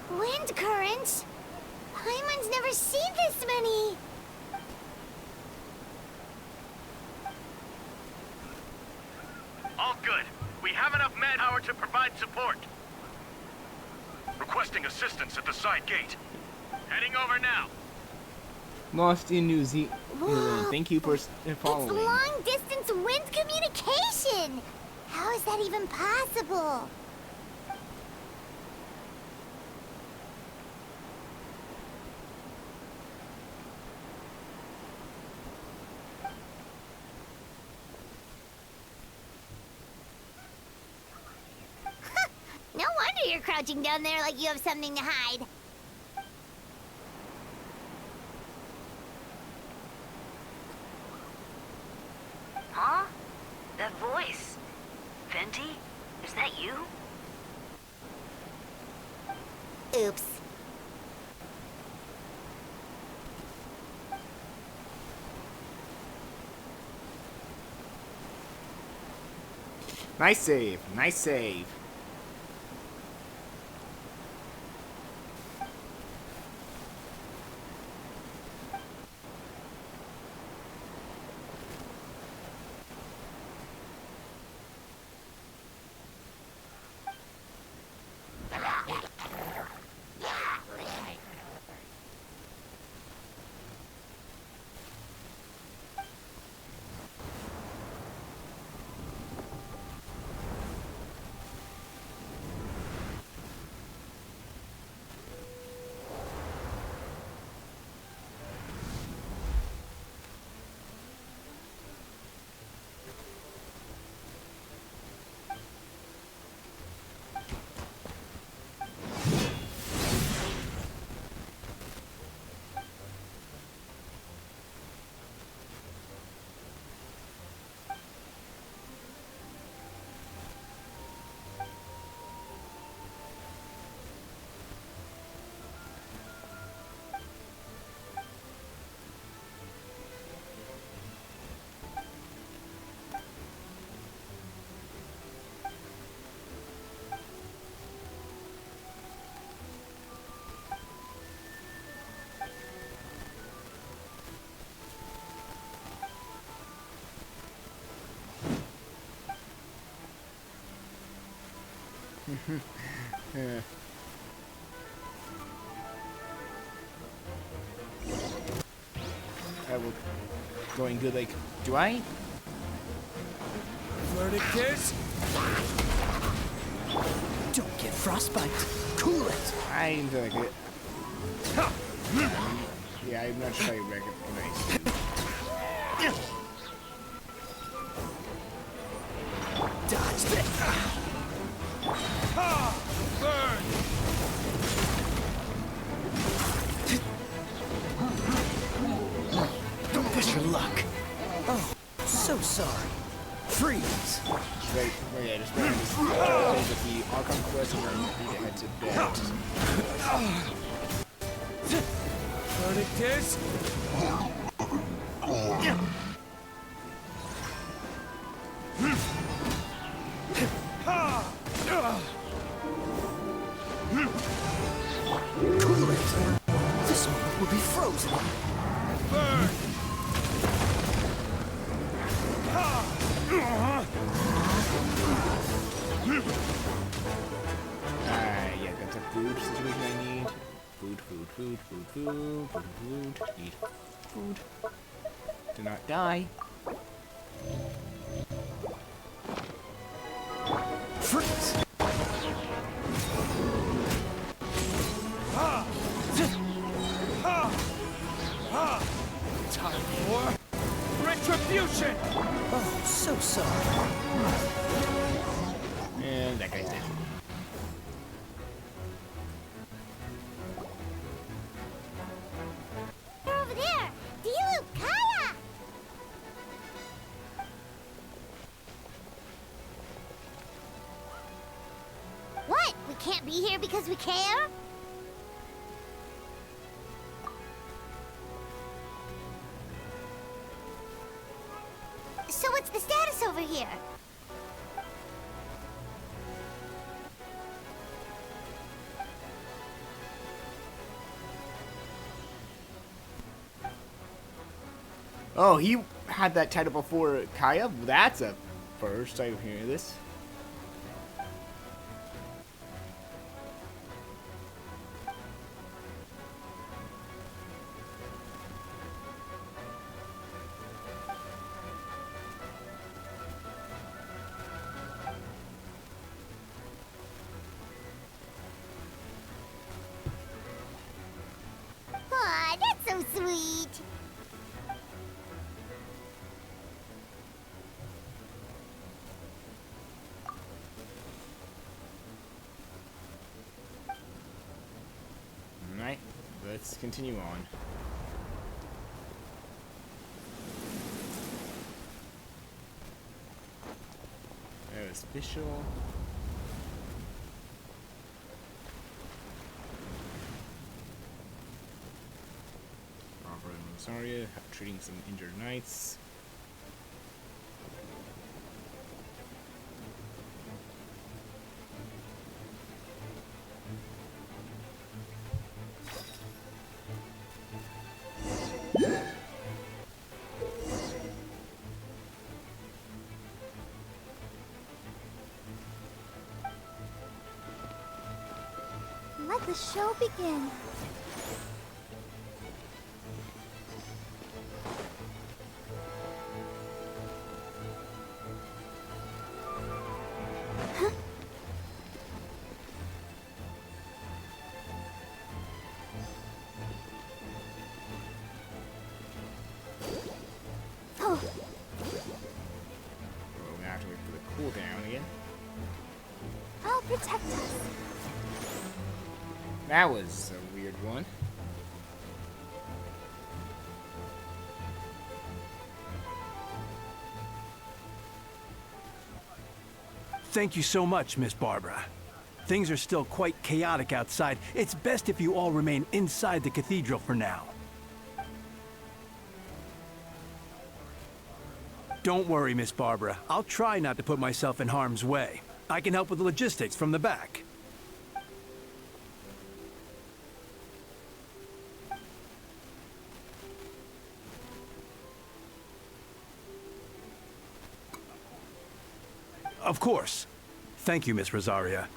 Wind currents? Paimon's never seen this many. All good. We have enough manpower to provide support. Requesting assistance at the side gate. Heading over now. Lost in New Zealand. Thank you for following. It's long-distance wind communication! How is that even possible? No wonder you're crouching down there like you have something to hide. Huh? That voice. Venti? Is that you? Oops. Nice save. Nice save. I will going good. Like, do I? Verticus? Don't get frostbite. Cool it. I didn't feel like it. Yeah, I'm not sure I recognize you. Dodge that. Burn. Don't push your luck. Oh, so sorry. Freeze. Right, oh yeah, just trying to think of the Archon quest and I need to head to bed. Verticus? Cool it. This one will be frozen. Burn. Yeah, that's a food situation I need. Food. Need food. Do not die. Freeze. Time for retribution. Oh, so sorry. And that guy's dead. They're over there! Dilu, Kaya! What? We can't be here because we care? So what's the status over here? Oh, he had that title before Kaya? That's a first time hearing this. Aw, that's so sweet. Alright, let's continue on. That was official. Robert and Rosaria treating some injured knights. Let the show begin. Oh, We're gonna have to wait for the cooldown again. I'll protect us. That was a weird one. Thank you so much, Miss Barbara. Things are still quite chaotic outside. It's best if you all remain inside the cathedral for now. Don't worry, Miss Barbara. I'll try not to put myself in harm's way. I can help with the logistics from the back. Of course. Thank you, Miss Rosaria.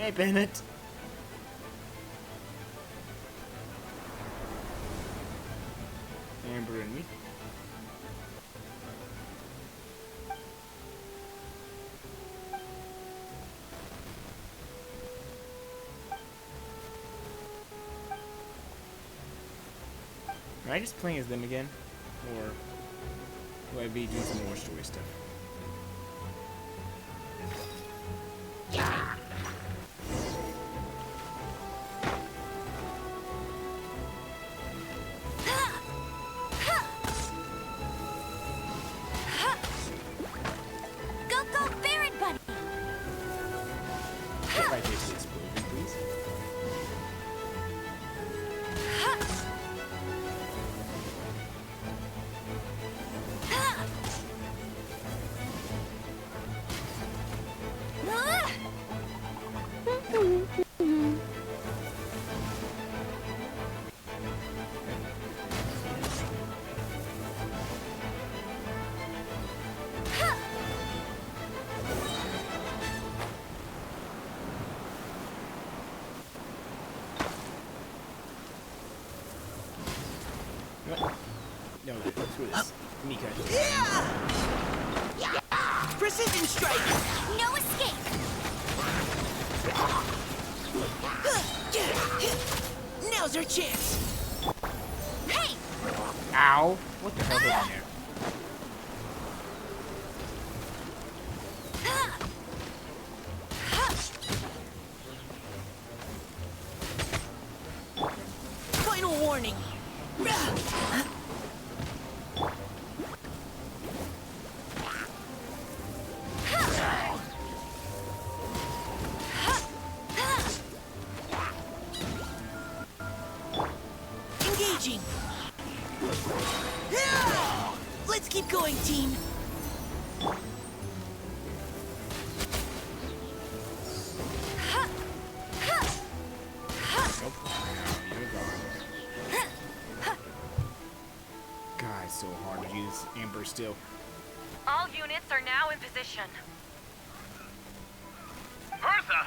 Hey, Bennett. Amber and me. Am I just playing as them again? Or will I be doing some more story stuff? Go, go, Barret Bunny! If I take the explosion, please. No, screw this. Mika. Precision strike! No escape! Now's our chance! Hey! Ow! What the hell happened there? Final warning! Engaging! Let's keep going, team! Nope. You're gone. God, it's so hard to use Amber still. All units are now in position. Bertha!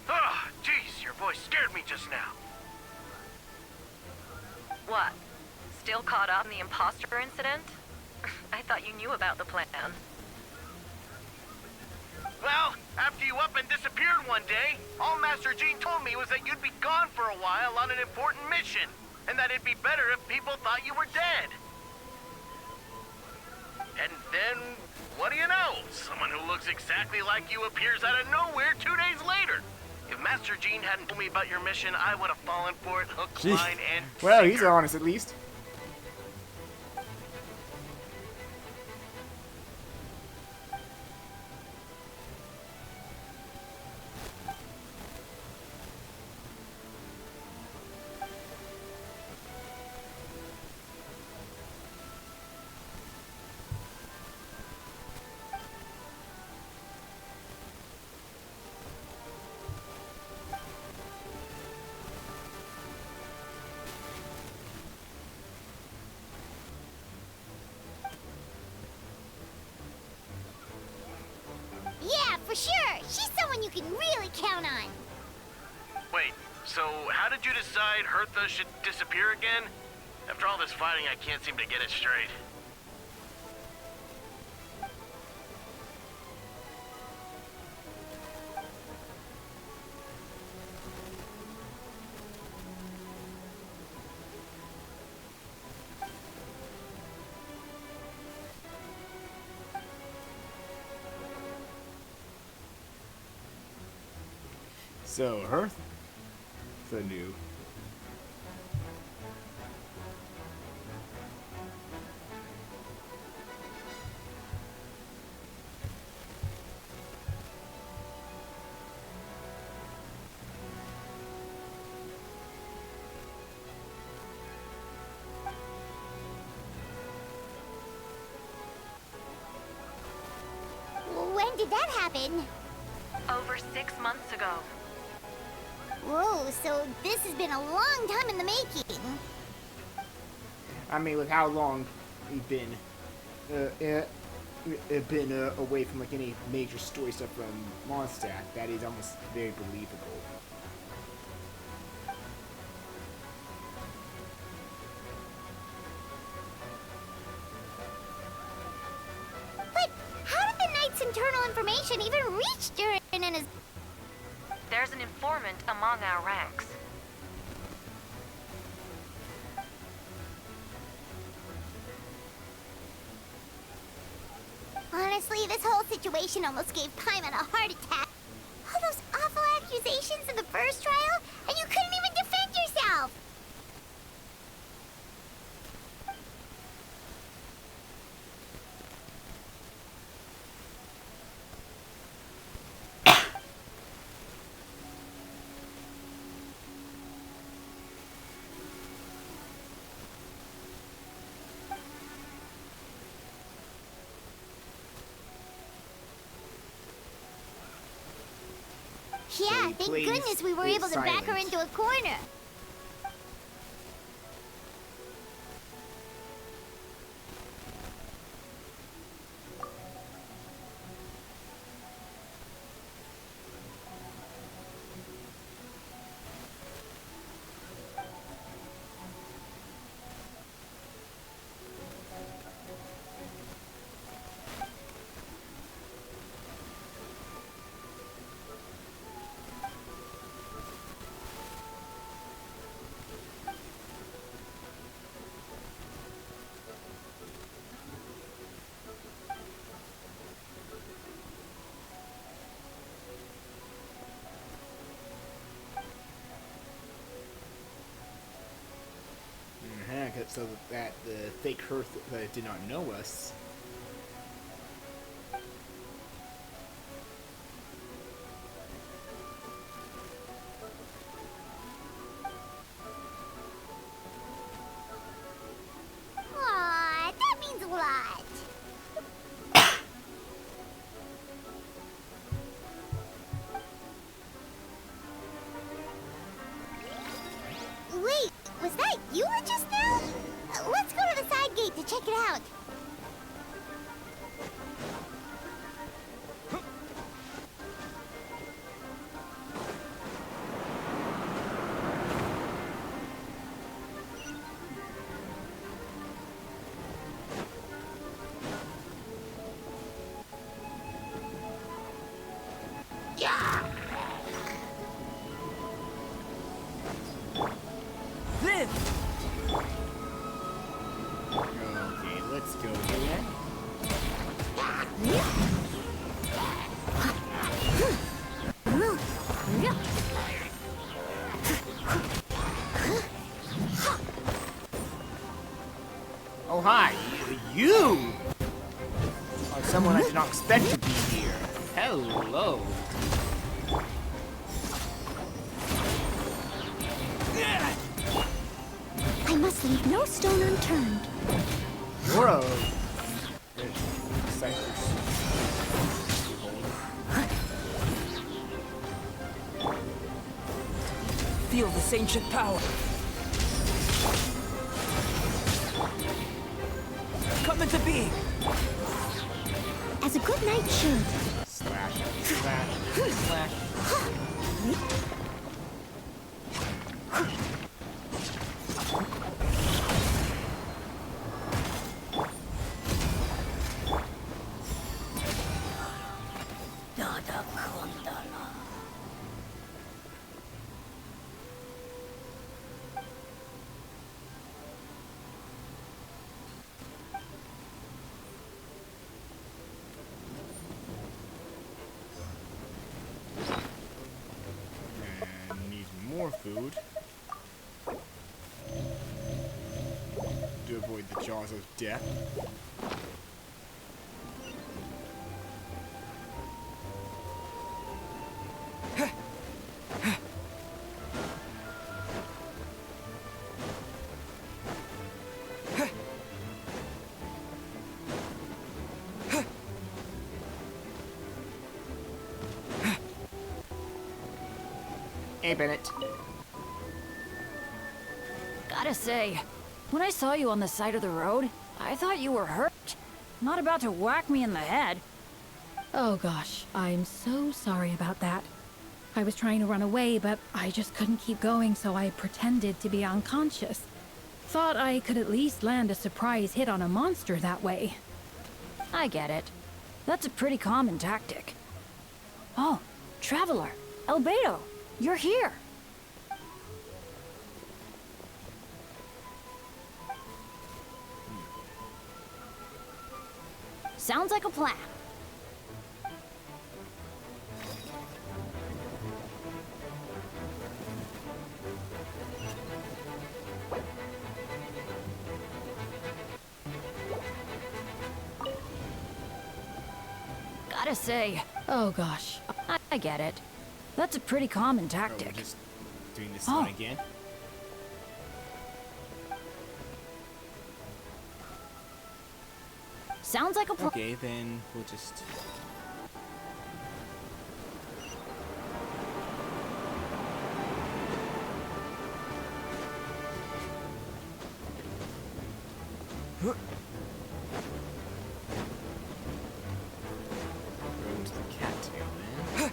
Oh, jeez, your voice scared me just now. What? Still caught up in the imposter incident? I thought you knew about the plan. Well, after you up and disappeared one day, all Master Jean told me was that you'd be gone for a while on an important mission, and that it'd be better if people thought you were dead. And then, what do you know? Someone who looks exactly like you appears out of nowhere 2 days later. If Master Jean hadn't told me about your mission, I would have fallen for it hook, line, and Well, sinker. he's honest at least. Yeah, for sure! She's someone you can really count on! Wait, so how did you decide Hertha should disappear again? After all this fighting, I can't seem to get it straight. So, Hearth? The new. When did that happen? Over 6 months ago. Whoa, so this has been a long time in the making. I mean, look how long we've been. been away from like any major story stuff from Mondstadt, that is almost very believable. But how did the Knight's internal information even reach Durin and his... There's an informant among our ranks. Honestly, this whole situation almost gave Paimon a heart attack. All those awful accusations in the first trial, and you couldn't even defend yourself! Yeah, thank goodness we were able to back her into a corner. So that the fake Hearth did not know us. Aw, that means a lot. Wait, was that you just now? Let's go to the side gate to check it out. Okay, let's go here. Oh, hi. You are someone I did not expect to be here. Hello. I must leave no stone unturned. You're a... Feel this ancient power. Come into being. As a good knight should. Slash, slash, slash. More food to avoid the jaws of death. Hey, Bennett. Gotta say, when I saw you on the side of the road, I thought you were hurt. Not about to whack me in the head. Oh gosh, I'm so sorry about that. I was trying to run away, but I just couldn't keep going, so I pretended to be unconscious. Thought I could at least land a surprise hit on a monster that way. I get it. That's a pretty common tactic. Oh, Traveler, Albedo, you're here. Sounds like a plan. Gotta say, oh gosh, I get it. That's a pretty common Oh, tactic. we're just doing this one again. Sounds like a plan. Okay, then we'll just. Go to the cattail then.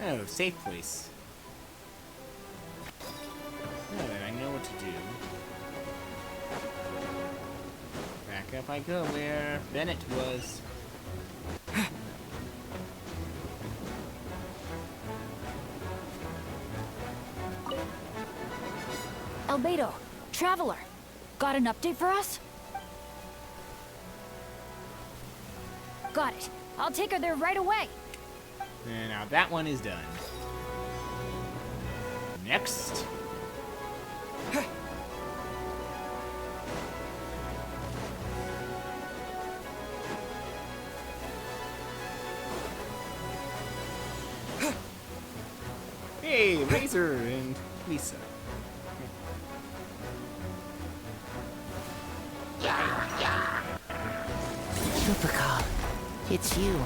Oh, safe place. Now then, I know what to do. Back up I go where Bennett was. Albedo, Traveler, got an update for us? Got it. I'll take her there right away. And now that one is done. Next. Hey, Razor and Lisa. Supercall, it's you.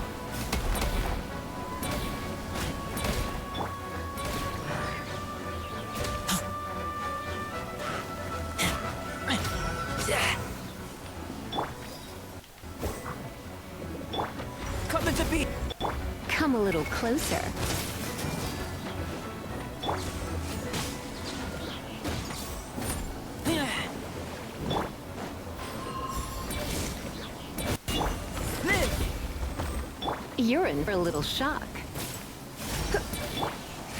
Coming to be. Come a little closer. You're in for a little shock.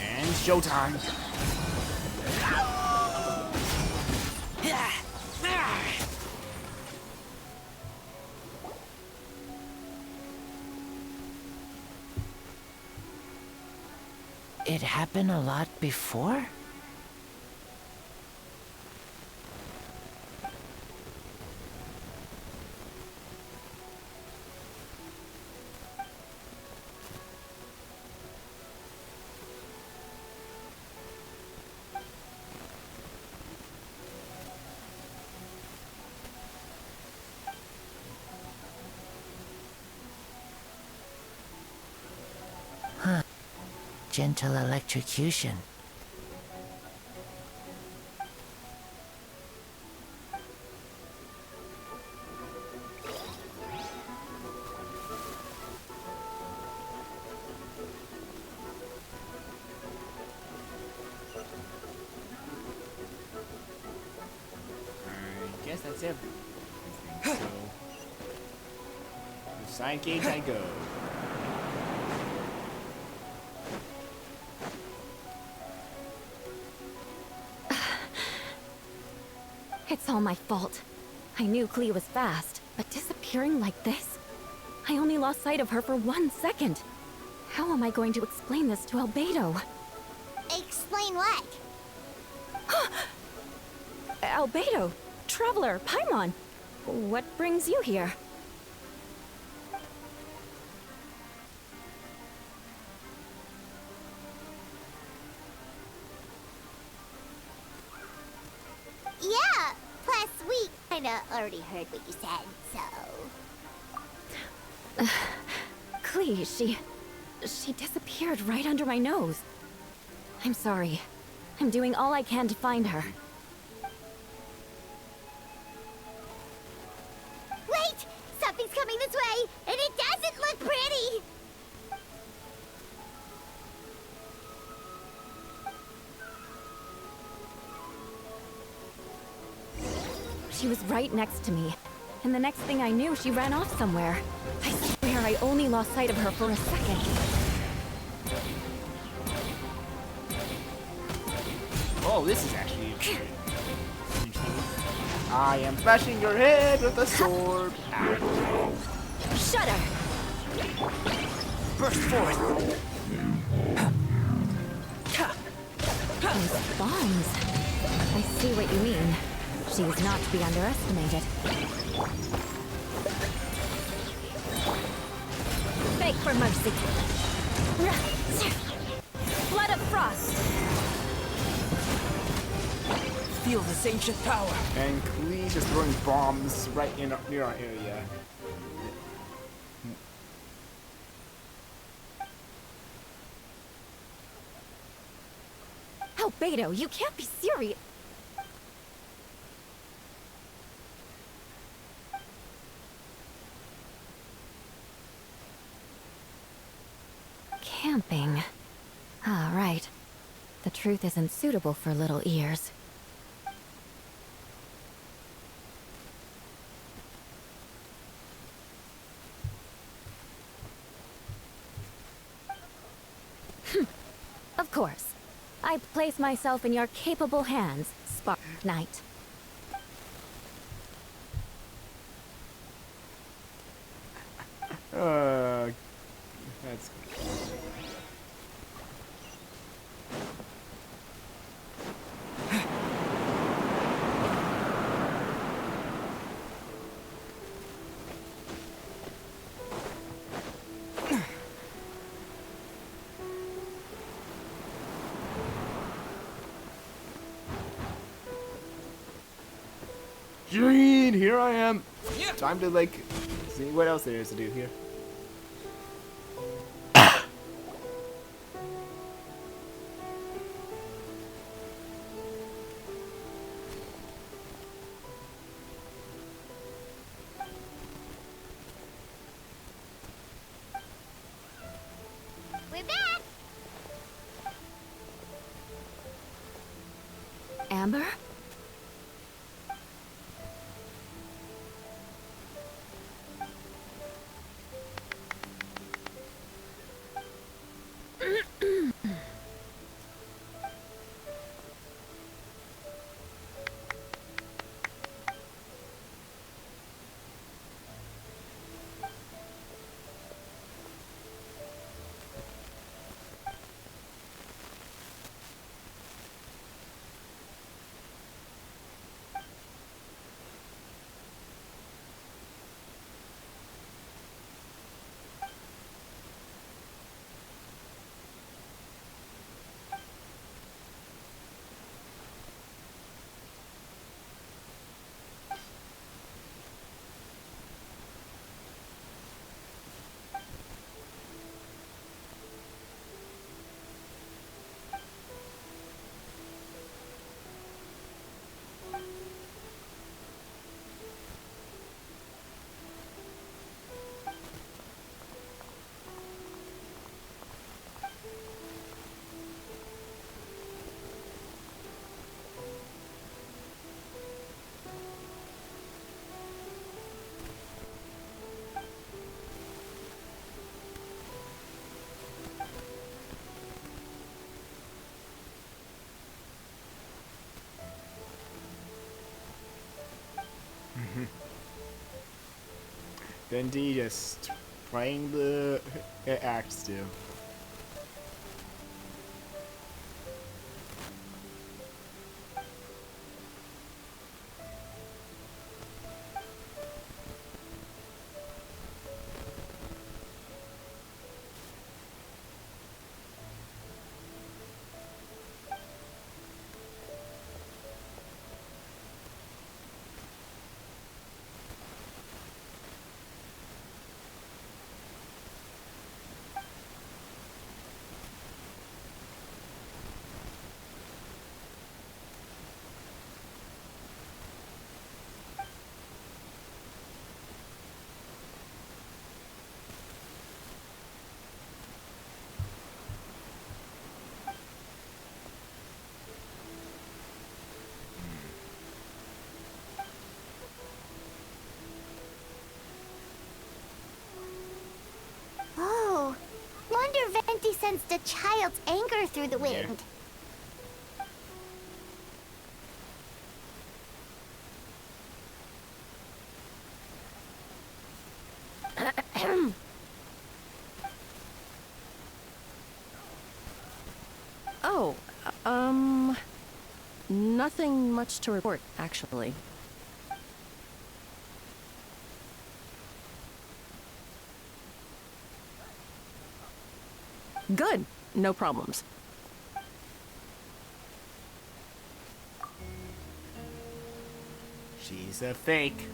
And showtime. It happened a lot before? Huh. Gentle electrocution. I guess that's everything. So, the side gate I go. It's all my fault. I knew Clea was fast, but disappearing like this? I only lost sight of her for 1 second. How am I going to explain this to Albedo? Explain what? Albedo, Traveler, Paimon, what brings you here? kinda already heard what you said, so... Clee, she disappeared right under my nose. I'm sorry. I'm doing all I can to find her. Wait! Something's coming this way, and it doesn't look pretty! She was right next to me. And the next thing I knew, she ran off somewhere. I swear I only lost sight of her for a second. Oh, this is actually interesting. I am bashing your head with a sword. Shut her! Burst forth! Those bombs. I see what you mean. She was not to be underestimated. Beg for mercy. Blood of frost. Feel this ancient power. And Clee's just throwing bombs right near our area. Albedo, you can't be serious. Camping. Ah, right. The truth isn't suitable for little ears. Of course. I place myself in your capable hands, Spark Knight. That's... Green, here I am. Time to like see what else there is to do here. We're back! Amber? Bendy just playing the act still. child's anger through the wind. Oh, nothing much to report, actually. Good. No problems. She's a fake.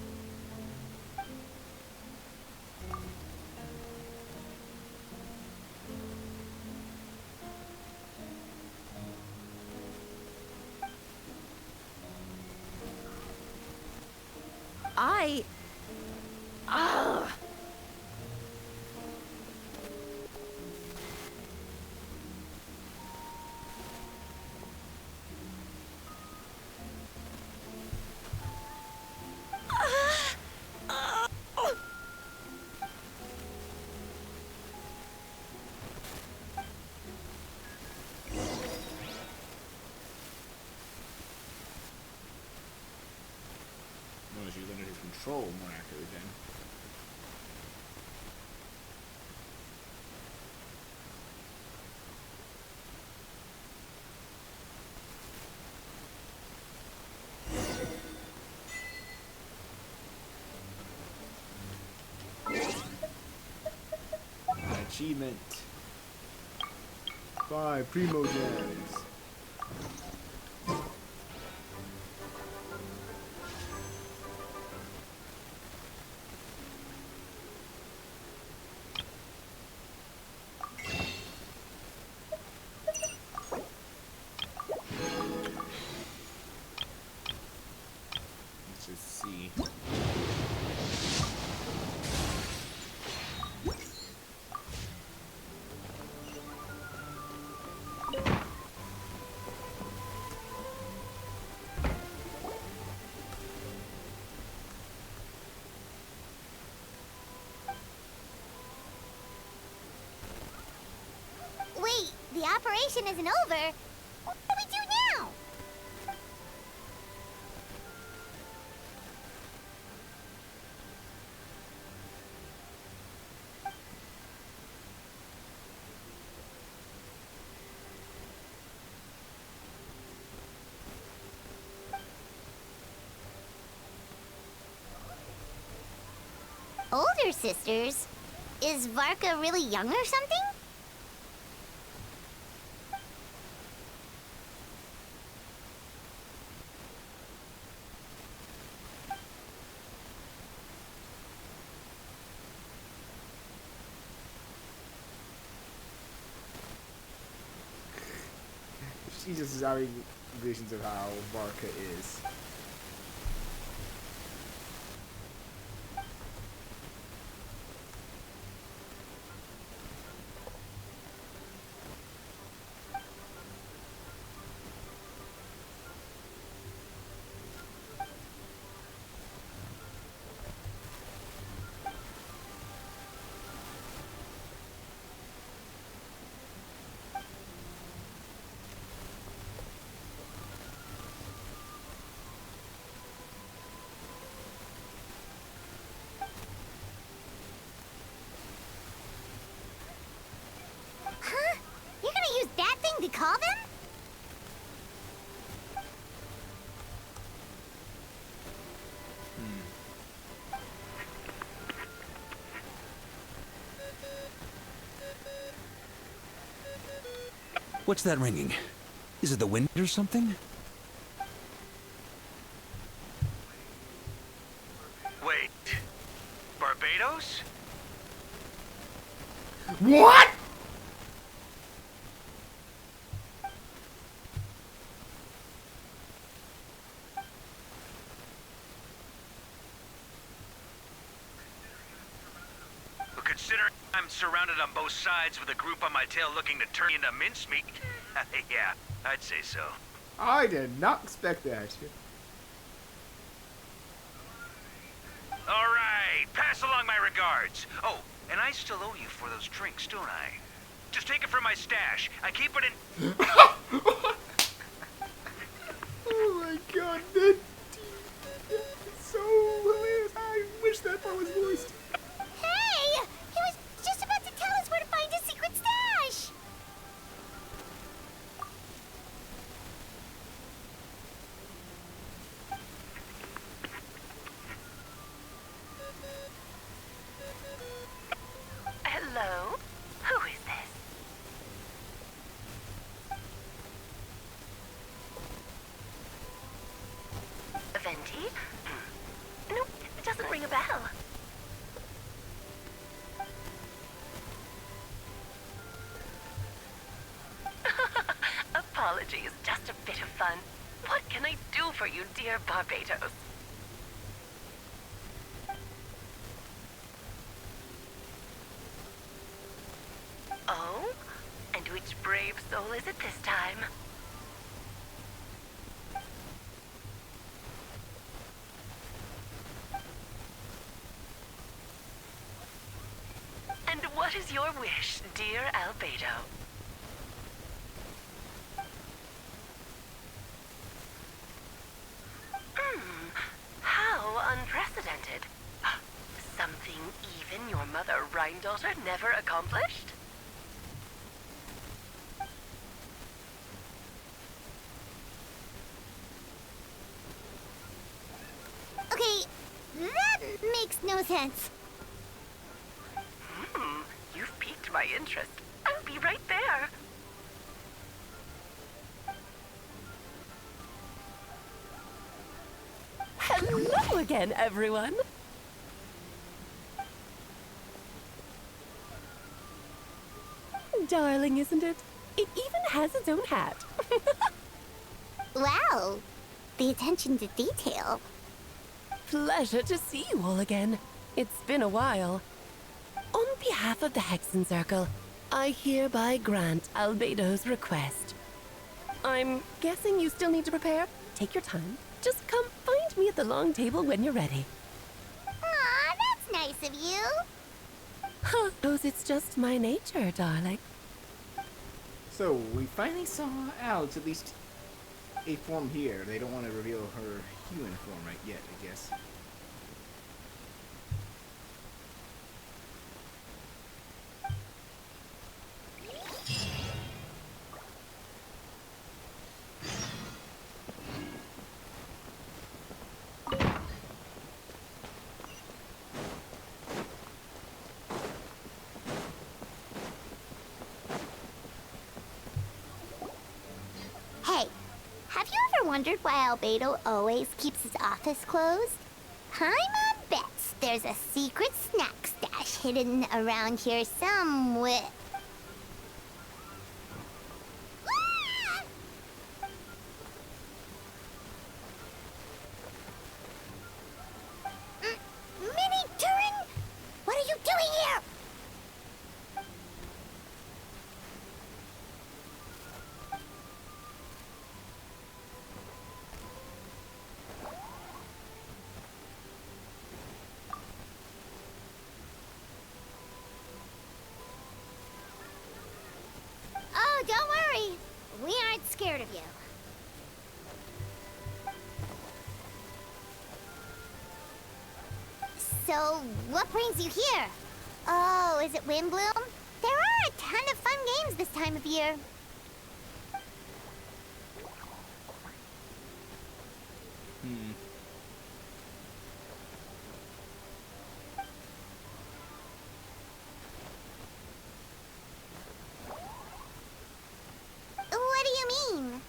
No, she's under his control, more accurately then. Achievement. 5 Primo Gems. Let's just see. Wait, the operation isn't over. What do we do now? Older sisters? Is Varka really young or something? She just is having visions of how Varka is. Huh? You're gonna use that thing to call them? What's that ringing? Is it the wind or something? Wait. Barbados? What? Considering I'm surrounded on both sides with a group on my tail looking to turn me into mincemeat, yeah, I'd say so. I did not expect that. Alright, pass along my regards. Oh, and I still owe you for those drinks, don't I? Just take it from my stash. I keep it in... Oh my god, that's so hilarious. I wish that part was voiced. Hey! He was just about to tell us where to find his secret stash! Hello? Who is this? Venti? Nope, it doesn't ring a bell. Apologies, just a bit of fun. What can I do for you, dear Barbados? Oh? And which brave soul is it this time? And what is your wish, dear Albedo? How unprecedented. Something even your mother Rhine-daughter never accomplished? Okay, that makes no sense. You've piqued my interest. I'll be right there. Hello again, everyone. Darling, isn't it? It even has its own hat. Wow, the attention to detail. Pleasure to see you all again. It's been a while. On behalf of the Hexen Circle, I hereby grant Albedo's request. I'm guessing you still need to prepare? Take your time. Just come find me at the long table when you're ready. Aw, that's nice of you. Suppose it's just my nature, darling. So, we finally saw Alex, at least a form here. They don't want to reveal her human form right yet, I guess. Hey, have you ever wondered why Albedo always keeps his office closed? I'm on bets there's a secret snack stash hidden around here somewhere. Mini Turing? What are you doing here? Oh, don't worry. We aren't scared of you. So, what brings you here? Oh, is it Windbloom? There are a ton of fun games this time of year. What do you mean?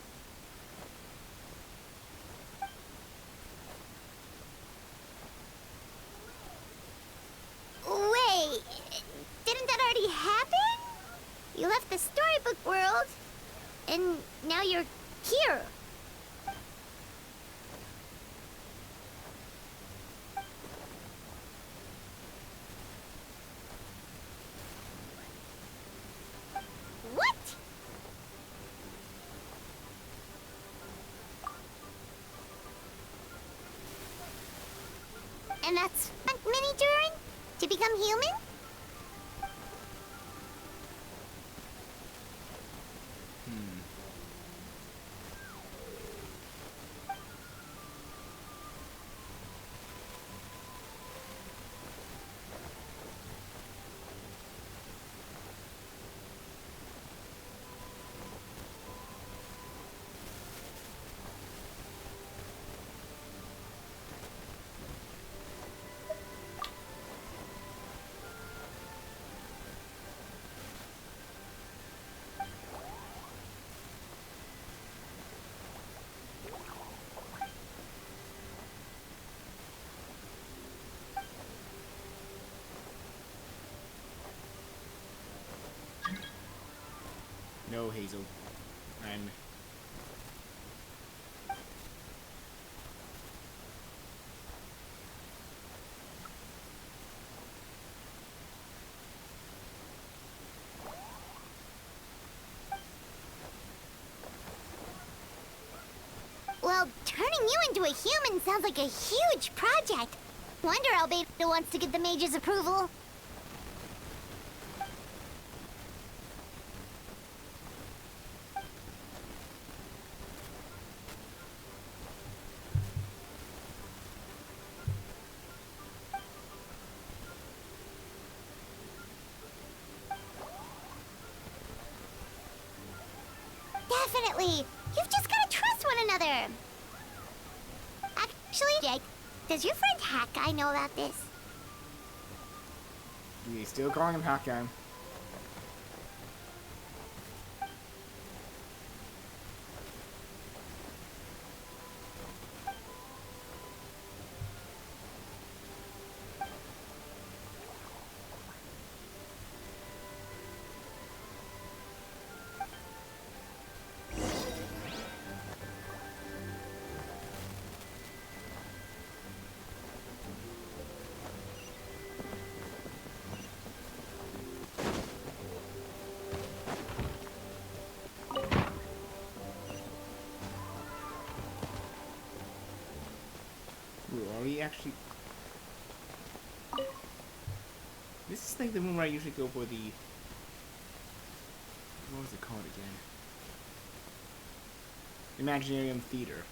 Wait, didn't that already happen? You left the storybook world, and now you're here. What? And that's mini Durin? To become human? go, Hazel. I'm... Well, turning you into a human sounds like a huge project. Wonder Albedo wants to get the mage's approval. Definitely. You've just got to trust one another. Actually, Jake, does your friend Hack Guy know about this? You still calling him Hack Guy? Are we actually... This is like the room where I usually go for the... What was it called again? Imaginarium Theater.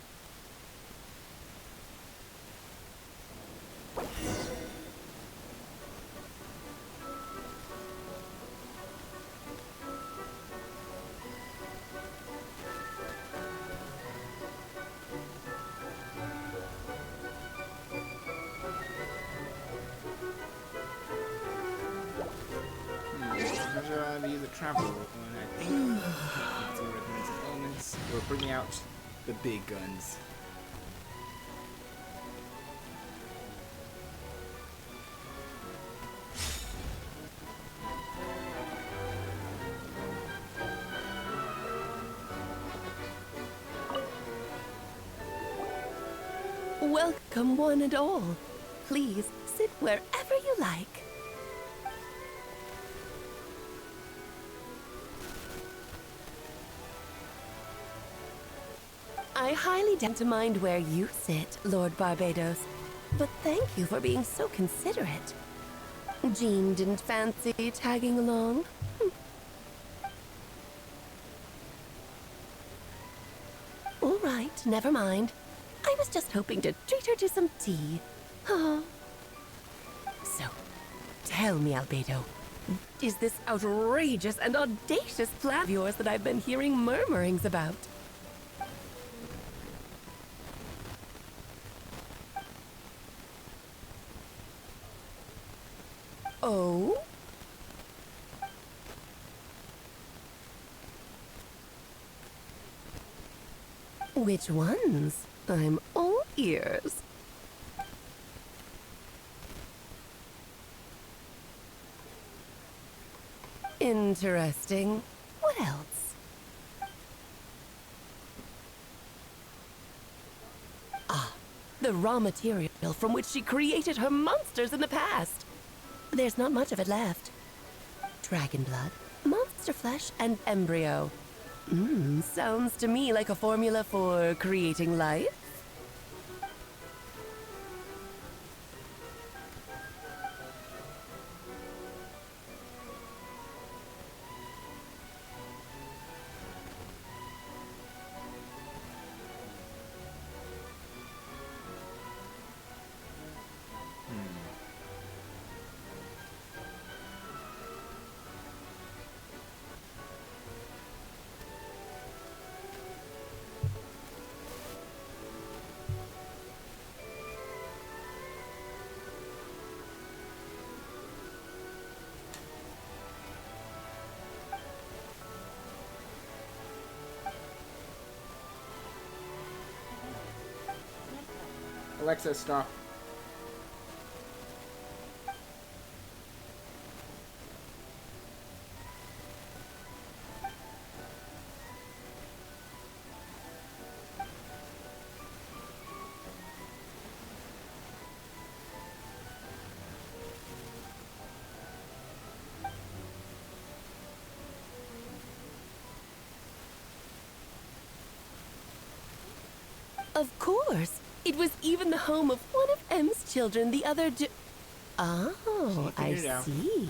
Use a travel one, I think. Some recommended elements. We're bringing out the big guns. Welcome, one and all. Please sit wherever you like. I highly doubt to mind where you sit, Lord Barbados, but thank you for being so considerate. Jean didn't fancy tagging along? All right, never mind. I was just hoping to treat her to some tea. So, tell me, Albedo, is this outrageous and audacious plan of yours that I've been hearing murmurings about? Oh? Which ones? I'm all ears. Interesting. What else? Ah, the raw material from which she created her monsters in the past. There's not much of it left. Dragon blood, monster flesh, and embryo. Sounds to me like a formula for creating life. Alexa, stop. Of course. It was even the home of one of M's children the other day. Oh, I figured it out. see.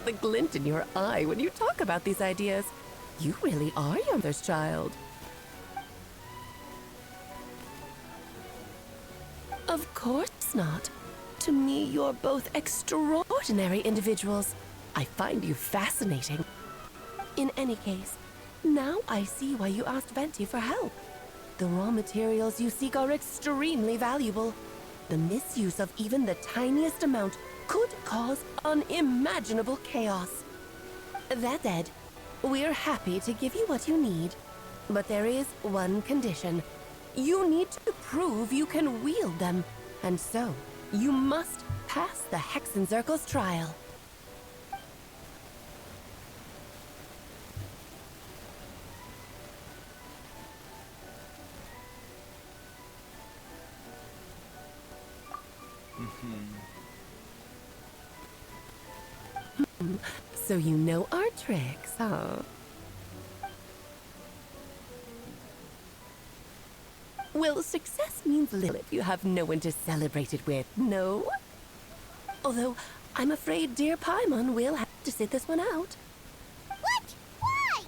The glint in your eye when you talk about these ideas. You really are your mother's child. Of course not. To me, you're both extraordinary individuals. I find you fascinating. In any case, now I see why you asked Venti for help. The raw materials you seek are extremely valuable. The misuse of even the tiniest amount could cause unimaginable chaos. That said, we're happy to give you what you need. But there is one condition. You need to prove you can wield them. And so, you must pass the Hexenzirkel's trial. So you know our tricks, huh? Well, success means little if you have no one to celebrate it with, no? Although, I'm afraid dear Paimon will have to sit this one out. What? Why?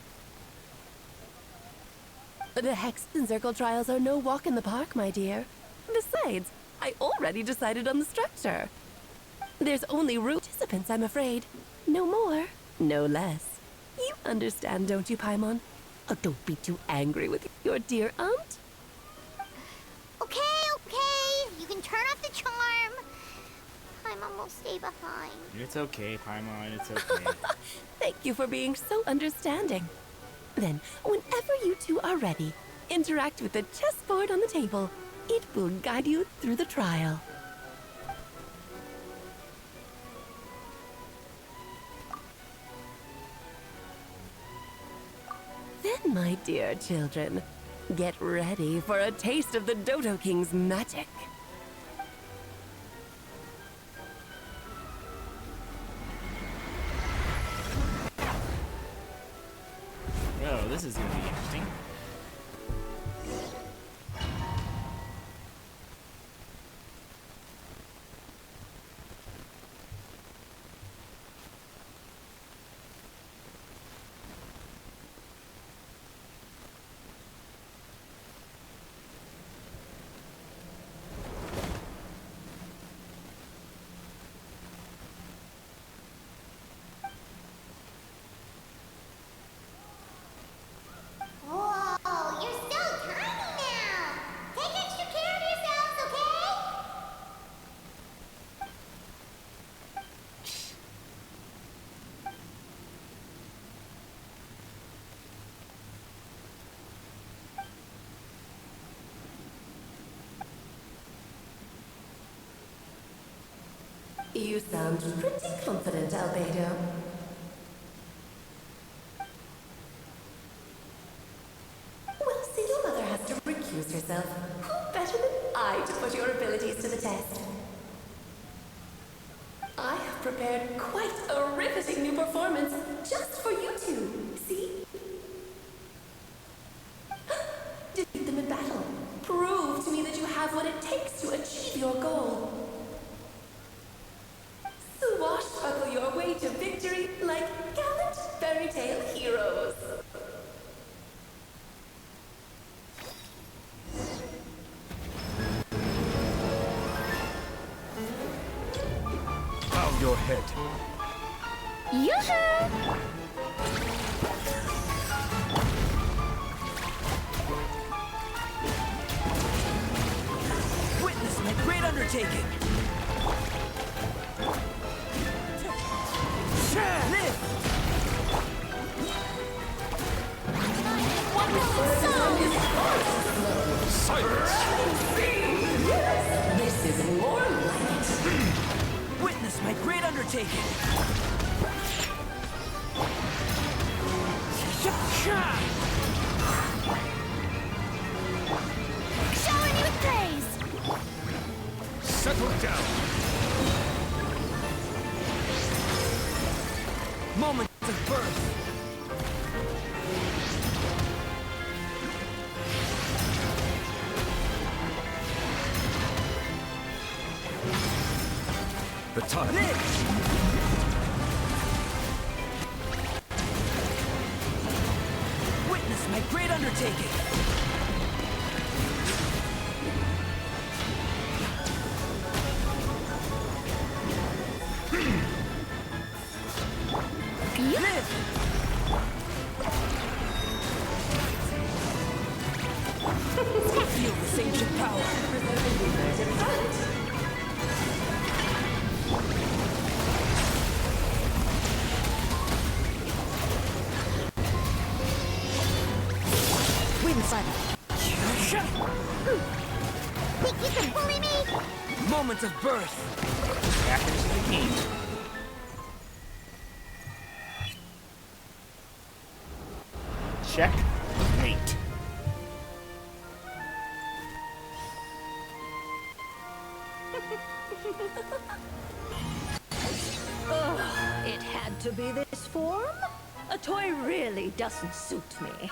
The Hexenzirkel trials are no walk in the park, my dear. Besides, I already decided on the structure. There's only root participants, I'm afraid. No more, no less. You understand, don't you, Paimon? Oh, don't be too angry with your dear aunt. Okay. You can turn off the charm. Paimon will stay behind. It's okay, Paimon, it's okay. Thank you for being so understanding. Then, whenever you two are ready, interact with the chessboard on the table. It will guide you through the trial. Then, my dear children, get ready for a taste of the Dodo King's magic. Oh, this is gonna be interesting. Whoa, you're so tiny now. Take extra care of yourselves, okay? You sound pretty confident, Albedo. Well, since your mother has to recuse herself, who better than I to put your abilities to the test? I have prepared quite a riveting new performance just for you two. See? Defeat them in battle. Prove to me that you have what it takes to achieve your goal. Swashbuckle your way to victory like gallant fairy tale heroes. Bow your head. Yoo-hoo! Witness my great undertaking. undertaking. Showering you with praise! Settle down. Moment of birth. The time. Witness my great undertaking. Live! Feel this ancient power. Think you can bully me? Moment of birth. Happens to the king. Check. Mate. Ugh, it had to be this form? A toy really doesn't suit me.